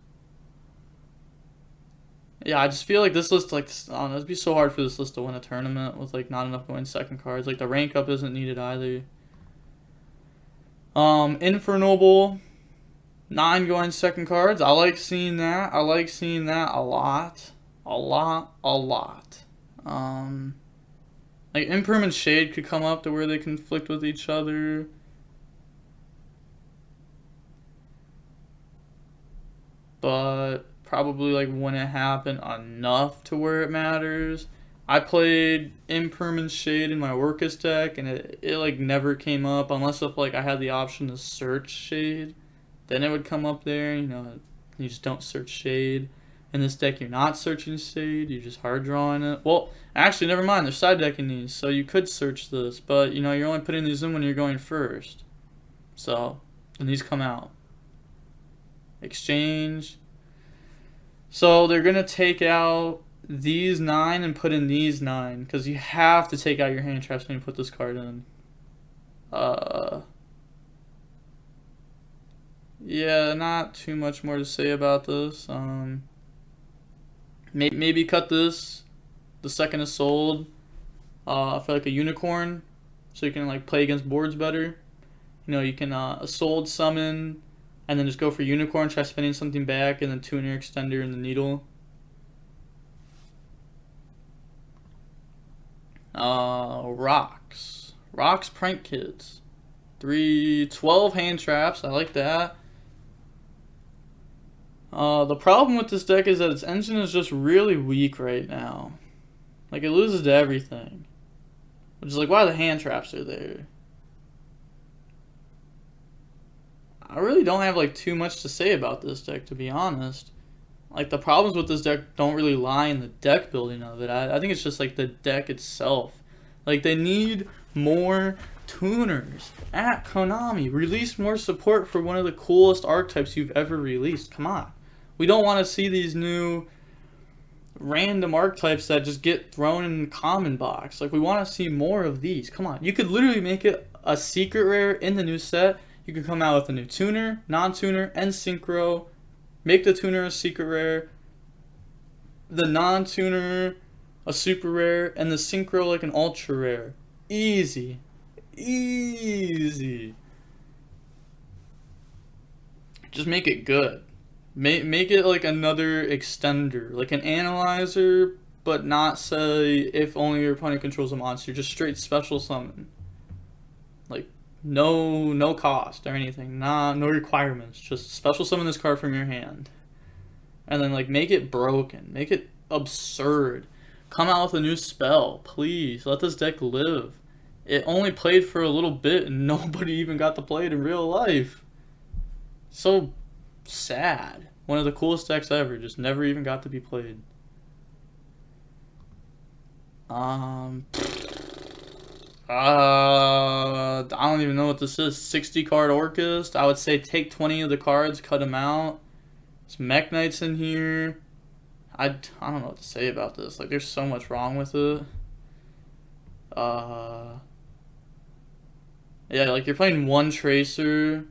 Speaker 1: Yeah, I just feel like this list, like, I don't know, it'd be so hard for this list to win a tournament with, like, not enough going second cards. Like, the rank up isn't needed either. Infernoble, 9 going second cards. I like seeing that. I like seeing that a lot. A lot. Like, Impermanent Shade could come up to where they conflict with each other. But probably, like, wouldn't happen enough to where it matters. I played Impermanent Shade in my Orcust deck, and it like never came up unless if like I had the option to search Shade, then it would come up there. You know, you just don't search Shade. In this deck, you're not searching Shade, you're just hard drawing it. Well, actually, never mind. They're side decking these, so you could search this, but you know you're only putting these in when you're going first. So, and these come out. Exchange. So they're gonna take out these 9 and put in these 9 because you have to take out your hand traps when you put this card in. Yeah, not too much more to say about this. Maybe cut this the second it's sold for like a unicorn, so you can like play against boards better. You know, you can sold summon and then just go for unicorn, try spinning something back, and then tuner extender and the needle. Rocks Prank Kids. 12 hand traps. I like that. The problem with this deck is that its engine is just really weak right now. Like, it loses to everything. Which is like, why the hand traps are there? I really don't have like too much to say about this deck, to be honest. Like, the problems with this deck don't really lie in the deck building of it. I think it's just like the deck itself. Like, they need more tuners at Konami. Release more support for one of the coolest archetypes you've ever released. Come on. We don't want to see these new random archetypes that just get thrown in the common box. Like, we want to see more of these. Come on. You could literally make it a secret rare in the new set. You could come out with a new tuner, non-tuner, and synchro. Make the tuner a secret rare, the non-tuner a super rare, and the synchro like an ultra rare. Easy. Easy. Just make it good. Make it like another extender, like an analyzer, but not say if only your opponent controls a monster. Just straight special summon. Like, no cost or anything. No requirements. Just special summon this card from your hand. And then like make it broken. Make it absurd. Come out with a new spell. Please. Let this deck live. It only played for a little bit and nobody even got to play it in real life. So sad. One of the coolest decks ever. Just never even got to be played. I don't even know what this is. 60 card Orcust. I would say take 20 of the cards, cut them out. There's Mech Knights in here. I don't know what to say about this. Like, there's so much wrong with it. Yeah, like, you're playing 1 Tracer.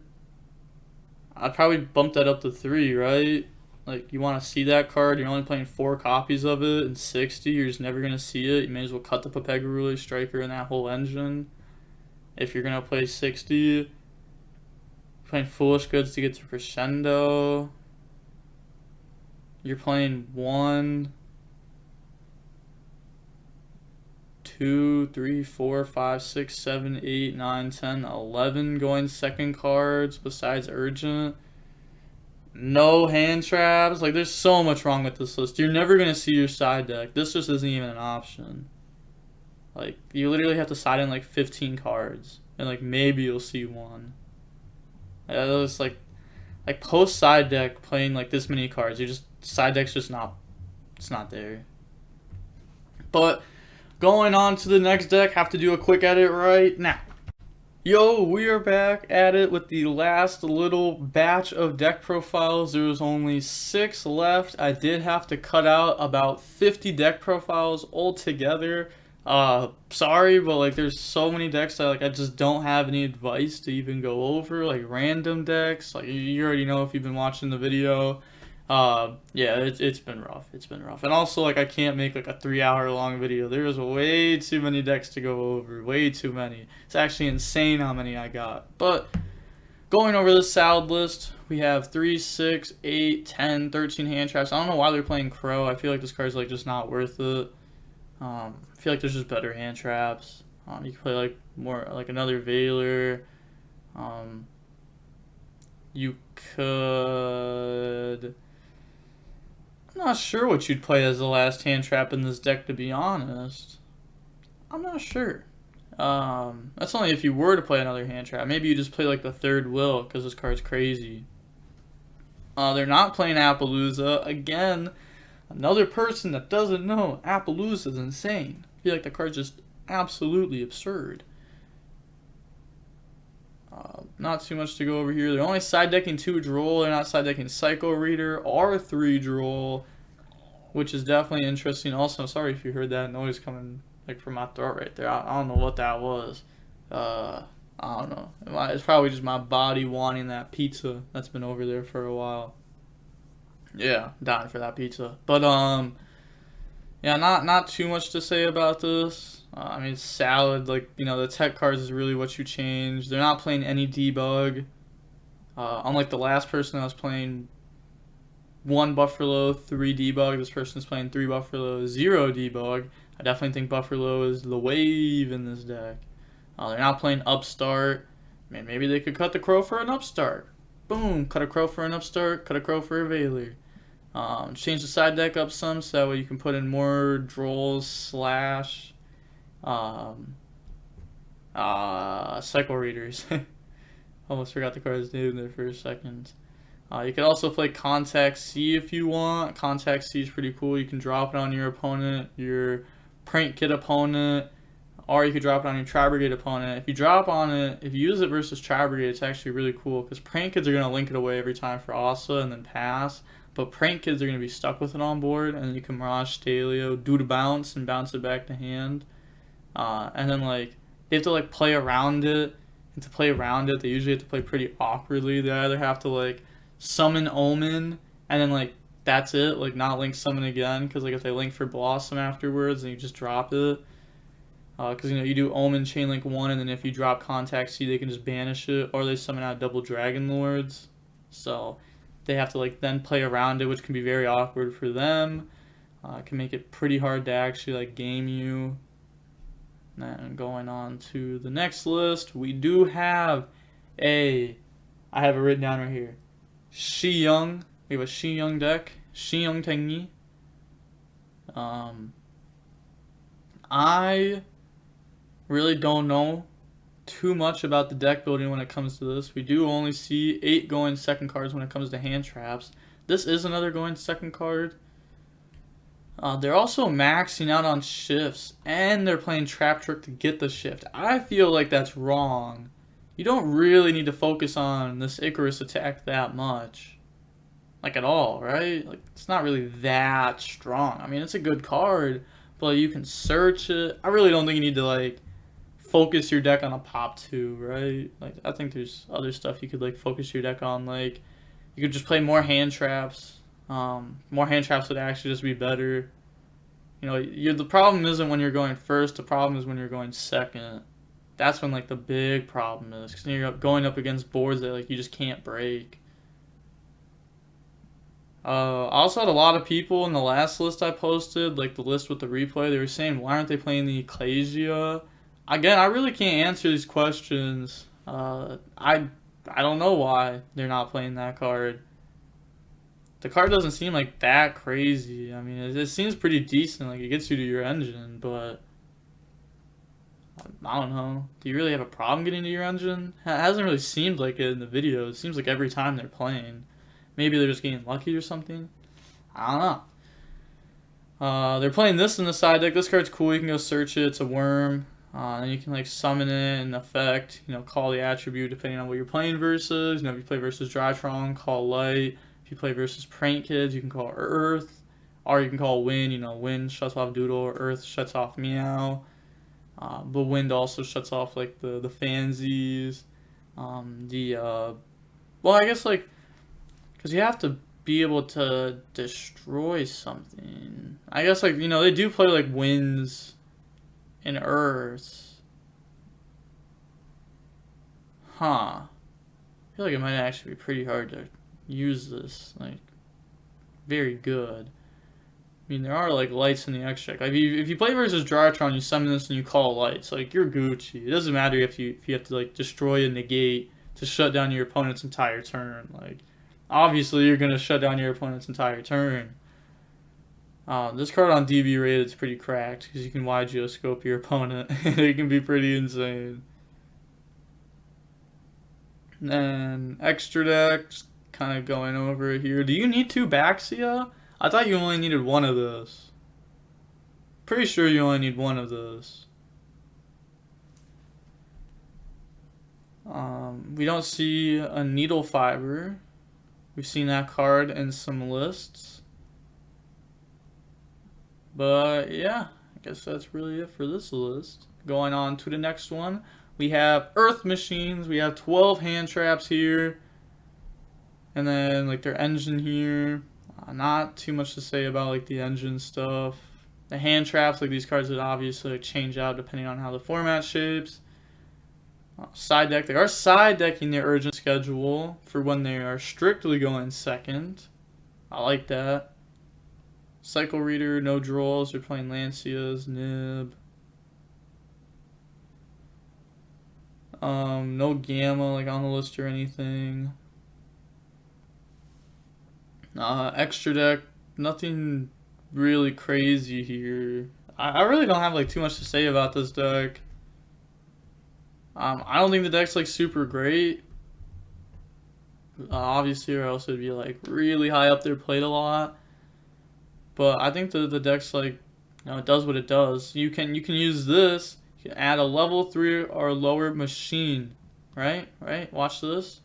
Speaker 1: I'd probably bump that up to 3, right? Like, you want to see that card, you're only playing 4 copies of it, and 60, you're just never going to see it. You may as well cut the Pyromanix Striker and that whole engine. If you're going to play 60, you're playing Foolish Goods to get to Crescendo. You're playing 1, 2, 3, 4, 5, 6, 7, 8, 9, 10, 11 going second cards besides Urgent. no hand traps. Like, there's so much wrong with this list. You're never gonna see your side deck. This just isn't even an option. Like, you literally have to side in like 15 cards, and like maybe you'll see one. It's like post side deck playing like this many cards. You just side deck's just not. It's not there. But going on to the next deck, have to do a quick edit right now. Yo, we are back at it with the last little batch of deck profiles. There was only 6 left. I did have to cut out about 50 deck profiles altogether. Sorry, but like there's so many decks that like I just don't have any advice to even go over, like random decks. Like you already know if you've been watching the video. Yeah, it's been rough. It's been rough. And also, like, I can't make, like, a 3-hour long video. There's way too many decks to go over. Way too many. It's actually insane how many I got. But, going over this salad list, we have 3, 6, 8, 10, 13 hand traps. I don't know why they're playing Crow. I feel like this card's, like, just not worth it. I feel like there's just better hand traps. You can play, like, more, like, another Veiler. You could... I'm not sure what you'd play as the last hand trap in this deck, to be honest. I'm not sure. That's only if you were to play another hand trap. Maybe you just play like the third will, because this card's crazy. They're not playing Appaloosa. Again, another person that doesn't know, Appaloosa is insane. I feel like the card's just absolutely absurd. Not too much to go over here. They're only side decking 2 Droll. They're not side decking Psycho Reader or 3 Droll, which is definitely interesting. Also, sorry if you heard that noise coming like from my throat right there. I don't know what that was. I don't know. It's probably just my body wanting that pizza that's been over there for a while. Yeah, dying for that pizza. But yeah, not too much to say about this. I mean, salad, like, you know, the tech cards is really what you change. They're not playing any debug. Unlike the last person that was playing 1 Buffalo, 3 debug, this person is playing 3 Buffalo, 0 debug. I definitely think Buffalo is the wave in this deck. They're not playing Upstart. I mean, maybe they could cut the Crow for an Upstart. Boom, cut a Crow for an Upstart, cut a Crow for a Veiler. Change the side deck up some so that way you can put in more Drolls slash Cycle Readers. Almost forgot the card's name there for a second. You can also play Contact C if you want. Contact C is pretty cool. You can drop it on your opponent, your Prank Kid opponent, or you could drop it on your Tri-Brigade opponent. If you drop on it, if you use it versus Tri-Brigade, it's actually really cool because Prank Kids are going to link it away every time for Asa and then pass. But Prank Kids are going to be stuck with it on board, and then you can Mirage Stalio, do the bounce, and bounce it back to hand. And then, like, they have to, like, play around it. And to play around it, they usually have to play pretty awkwardly. They either have to, like, summon Omen, and then, like, that's it. Like, not link summon again, because, like, if they link for Blossom afterwards, then you just drop it. Because, you know, you do Omen Chain Link 1, and then if you drop Contact C, they can just banish it. Or they summon out double Dragon Lords. So they have to, like, then play around it, which can be very awkward for them. It can make it pretty hard to actually, like, game you. And going on to the next list, we do have I have it written down right here, Xiang. We have a Xiang deck, Xiangjian Tenyi. I really don't know too much about the deck building when it comes to this. We do only see 8 going second cards when it comes to hand traps. This is another going second card. They're also maxing out on shifts, and they're playing Trap Trick to get the shift. I feel like that's wrong. You don't really need to focus on this Icarus attack that much. Like, at all, right? Like, it's not really that strong. I mean, it's a good card, but you can search it. I really don't think you need to, like, focus your deck on a pop 2, right? Like, I think there's other stuff you could, like, focus your deck on. Like, you could just play more hand traps. More hand traps would actually just be better. You know, the problem isn't when you're going first. The problem is when you're going second. That's when, like, the big problem is. Because you're going up against boards that, like, you just can't break. I also had a lot of people in the last list I posted, like the list with the replay, they were saying, why aren't they playing the Ecclesia? Again, I really can't answer these questions. I don't know why they're not playing that card. the card doesn't seem like that crazy. I mean, it seems pretty decent. Like, it gets you to your engine, but I don't know. Do you really have a problem getting to your engine? It hasn't really seemed like it in the video. It seems like every time they're playing. Maybe they're just getting lucky or something. I don't know. They're playing this in the side deck. This card's cool. You can go search it. It's a worm. And you can like summon it and effect, call the attribute depending on what you're playing versus. If you play versus Drytron, call Light. If you play versus Prank Kids, you can call Earth. Or you can call Wind. Wind shuts off Doodle. Earth shuts off Meow. But Wind also shuts off like the fansies. Well, I guess like, because you have to be able to destroy something. I guess like, they do play like Winds and Earths. Huh. I feel like it might actually be pretty hard to use this. Like, very good. I mean, there are like lights in the extract. Like, if you play versus Drytron, you summon this and you call lights. Like, you're Gucci. It doesn't matter if you have to like destroy a negate to shut down your opponent's entire turn. Like, obviously you're gonna shut down your opponent's entire turn. This card on DB rated is pretty cracked because you can wide geoscope your opponent. It can be pretty insane. And then extra decks, kind of going over it here. Do you need 2 Baxia? I thought you only needed 1 of this. Pretty sure you only need 1 of this. We don't see a Needle Fiber. We've seen that card in some lists. But yeah, I guess that's really it for this list. Going on to the next one. We have Earth Machines. We have 12 hand traps here. And then like their engine here. Not too much to say about like the engine stuff. The hand traps, like these cards would obviously change out depending on how the format shapes. Side deck. They are side decking their urgent schedule for when they are strictly going second. I like that. Cycle Reader, no draws. They're playing Lancias, Nib. No Gamma like on the list or anything. Extra deck, nothing really crazy here. I really don't have like too much to say about this deck. I don't think the deck's like super great. Obviously, or else it'd be like really high up there, played a lot. But I think the deck's like, it does what it does. You can use this. You can add a level 3 or lower machine, right? Watch this,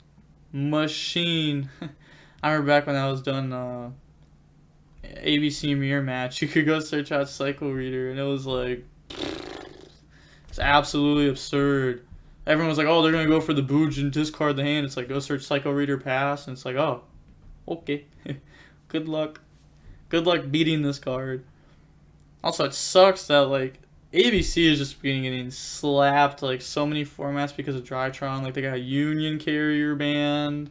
Speaker 1: machine. I remember back when I was done ABC mirror match, you could go search out Cycle Reader, and it was like, it's absolutely absurd. Everyone was like, oh, they're gonna go for the Booj and discard the hand. It's like, go search Cycle Reader pass, and it's like, oh, okay. Good luck beating this card. Also, it sucks that like ABC is just getting slapped like so many formats because of Drytron. Like, they got Union Carrier banned.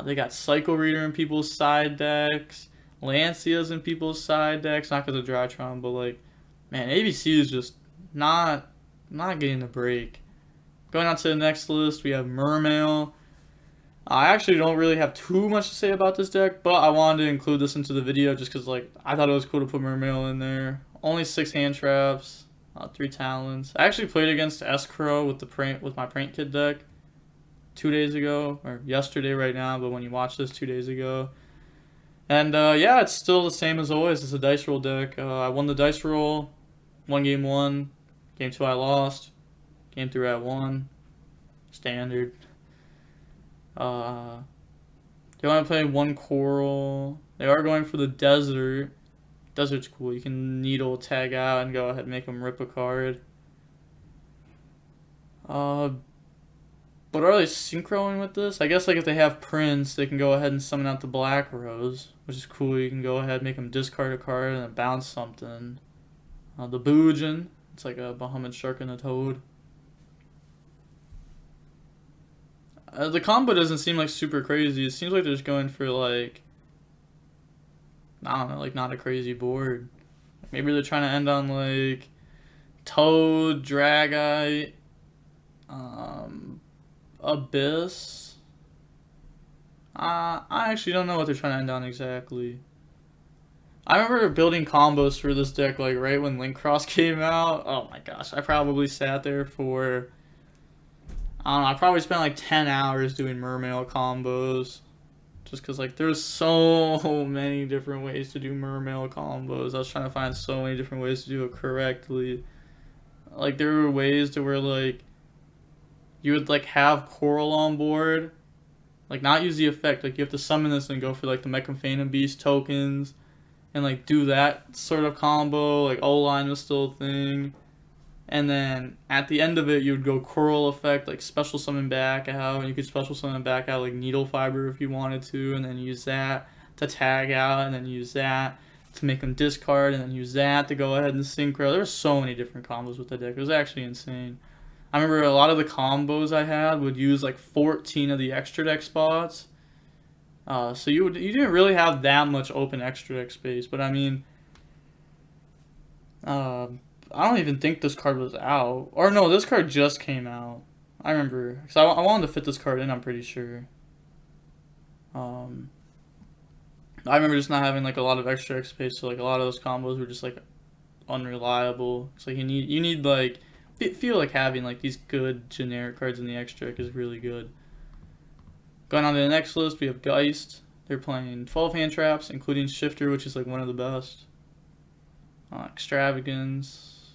Speaker 1: They got Cycle Reader in people's side decks. Lancias in people's side decks. Not because of Drytron, but like, man, ABC is just not getting the break. Going on to the next list, we have Mermail. I actually don't really have too much to say about this deck, but I wanted to include this into the video just because like I thought it was cool to put Mermail in there. Only 6 hand traps, 3 talents. I actually played against S-Crow with my Prank Kid deck 2 days ago, or yesterday right now, but when you watch this, 2 days ago. And yeah, it's still the same as always. It's a dice roll deck. I won the dice roll. Game 1. Game 2 I lost. Game 3 I won. Standard. They want to play 1 coral. They are going for the desert. Desert's cool. You can needle tag out and go ahead and make them rip a card. But are they synchroing with this? I guess like if they have Prince, they can go ahead and summon out the Black Rose, which is cool. You can go ahead and make them discard a card and then bounce something. The Boojin, it's like a Bahamut Shark and a Toad. The combo doesn't seem like super crazy. It seems like they're just going for like, I don't know, like not a crazy board. Maybe they're trying to end on like Toad, Dragite, Abyss. I actually don't know what they're trying to end on exactly. I remember building combos for this deck, like, right when Link Cross came out. Oh my gosh, I probably sat there for, I don't know, I probably spent like 10 hours doing mermail combos. Just because, like, there's so many different ways to do mermail combos. I was trying to find so many different ways to do it correctly. Like, there were ways to where, like, you would, like, have Coral on board. Like, not use the effect. Like, you have to summon this and go for, like, the Mechanphantom Beast tokens. And, like, do that sort of combo. Like, O-line was still a thing. And then, at the end of it, you would go Coral effect, like, special summon back out. And you could special summon back out, like, Needle Fiber if you wanted to. And then use that to tag out. And then use that to make them discard. And then use that to go ahead and synchro. There were so many different combos with the deck. It was actually insane. I remember a lot of the combos I had would use, like, 14 of the extra deck spots. So you didn't really have that much open extra deck space, but I mean, I don't even think this card was out. Or no, this card just came out. I remember, because I wanted to fit this card in, I'm pretty sure. I remember just not having, like, a lot of extra deck space, so, like, a lot of those combos were just, like, unreliable. It's like you need like, feel like having, like, these good generic cards in the extra deck is really good. Going on to the next list, we have Geist. They're playing 12 hand traps, including Shifter, which is, like, one of the best. Extravagance.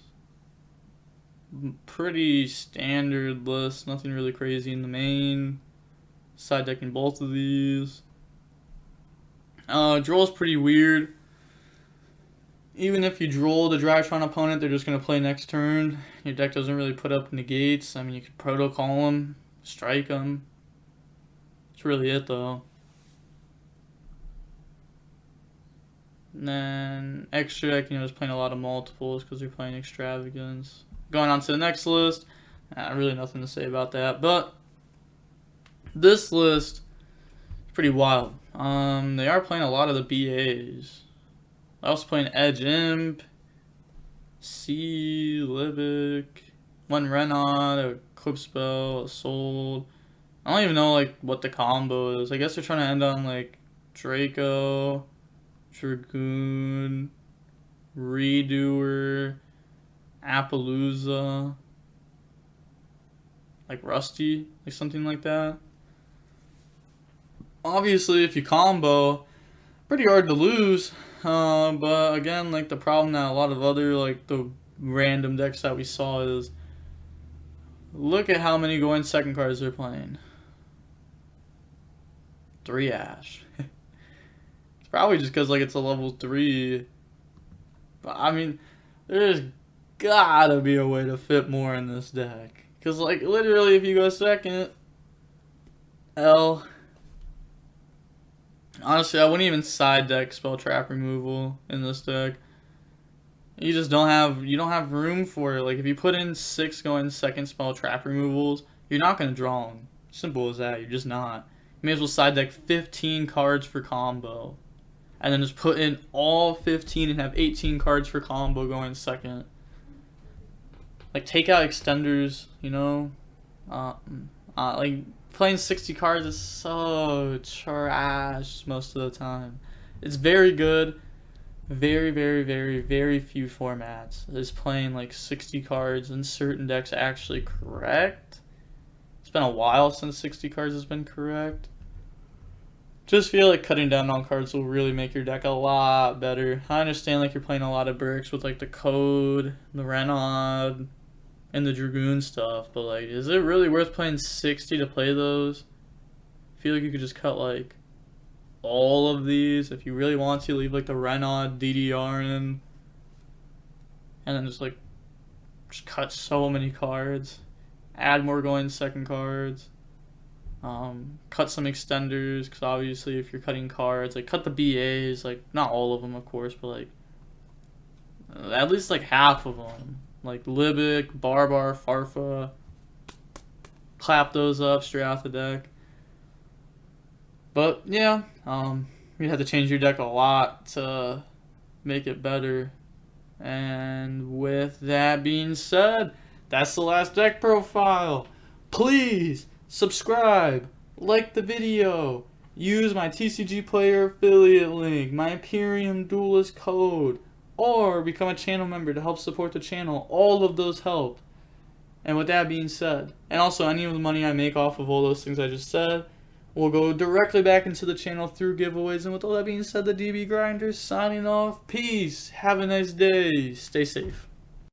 Speaker 1: Pretty standard list, nothing really crazy in the main. Side decking both of these. Droll's pretty weird. Even if you droll the Drytron opponent, they're just going to play next turn. Your deck doesn't really put up negates. I mean, you could protocol them, strike them. That's really it, though. And then extra deck, is playing a lot of multiples because they're playing Extravagance. Going on to the next list, really nothing to say about that. But this list is pretty wild. They are playing a lot of the BAs. I was playing Edge Imp, C, Libic, one Renaud, a Clip Spell, a Soul. I don't even know, like, what the combo is. I guess they're trying to end on, like, Draco, Dragoon, Redoer, Appaloosa, like Rusty, like something like that. Obviously, if you combo, pretty hard to lose. But again, like, the problem that a lot of other, like, the random decks that we saw is, look at how many going second cards they're playing. 3 Ash. It's probably just because, like, it's a level 3. But, I mean, there's gotta be a way to fit more in this deck. Because, like, literally, if you go second, L. Honestly, I wouldn't even side deck spell trap removal in this deck. You just don't have room for it. Like, if you put in 6 going second spell trap removals, you're not going to draw them. Simple as that. You're just not. You may as well side deck 15 cards for combo. And then just put in all 15 and have 18 cards for combo going second. Like, take out extenders, you know? Like, playing 60 cards is so trash most of the time. It's very good. Very, very, very, very few formats is playing, like, 60 cards in certain decks actually correct. It's been a while since 60 cards has been correct. Just feel like cutting down on cards will really make your deck a lot better. I understand, like, you're playing a lot of bricks with, like, the Code, the Renaud, and the Dragoon stuff, but, like, is it really worth playing 60 to play those? I feel like you could just cut, like, all of these if you really want to. Leave, like, the Renaud DDR in, and then just, like, just cut so many cards. Add more going second cards. Cut some extenders, because obviously if you're cutting cards, like, cut the BAs, like, not all of them, of course, but, like, at least, like, half of them. Like Libic, Barbar, Farfa. Clap those up straight out the deck. But yeah, you had to change your deck a lot to make it better. And with that being said, that's the last deck profile. Please subscribe, like the video, use my TCG Player affiliate link, my Imperium Duelist code, or become a channel member to help support the channel. All of those help. And with that being said, and also any of the money I make off of all those things I just said will go directly back into the channel through giveaways. And with all that being said, the DB Grinders signing off. Peace. Have a nice day. Stay safe.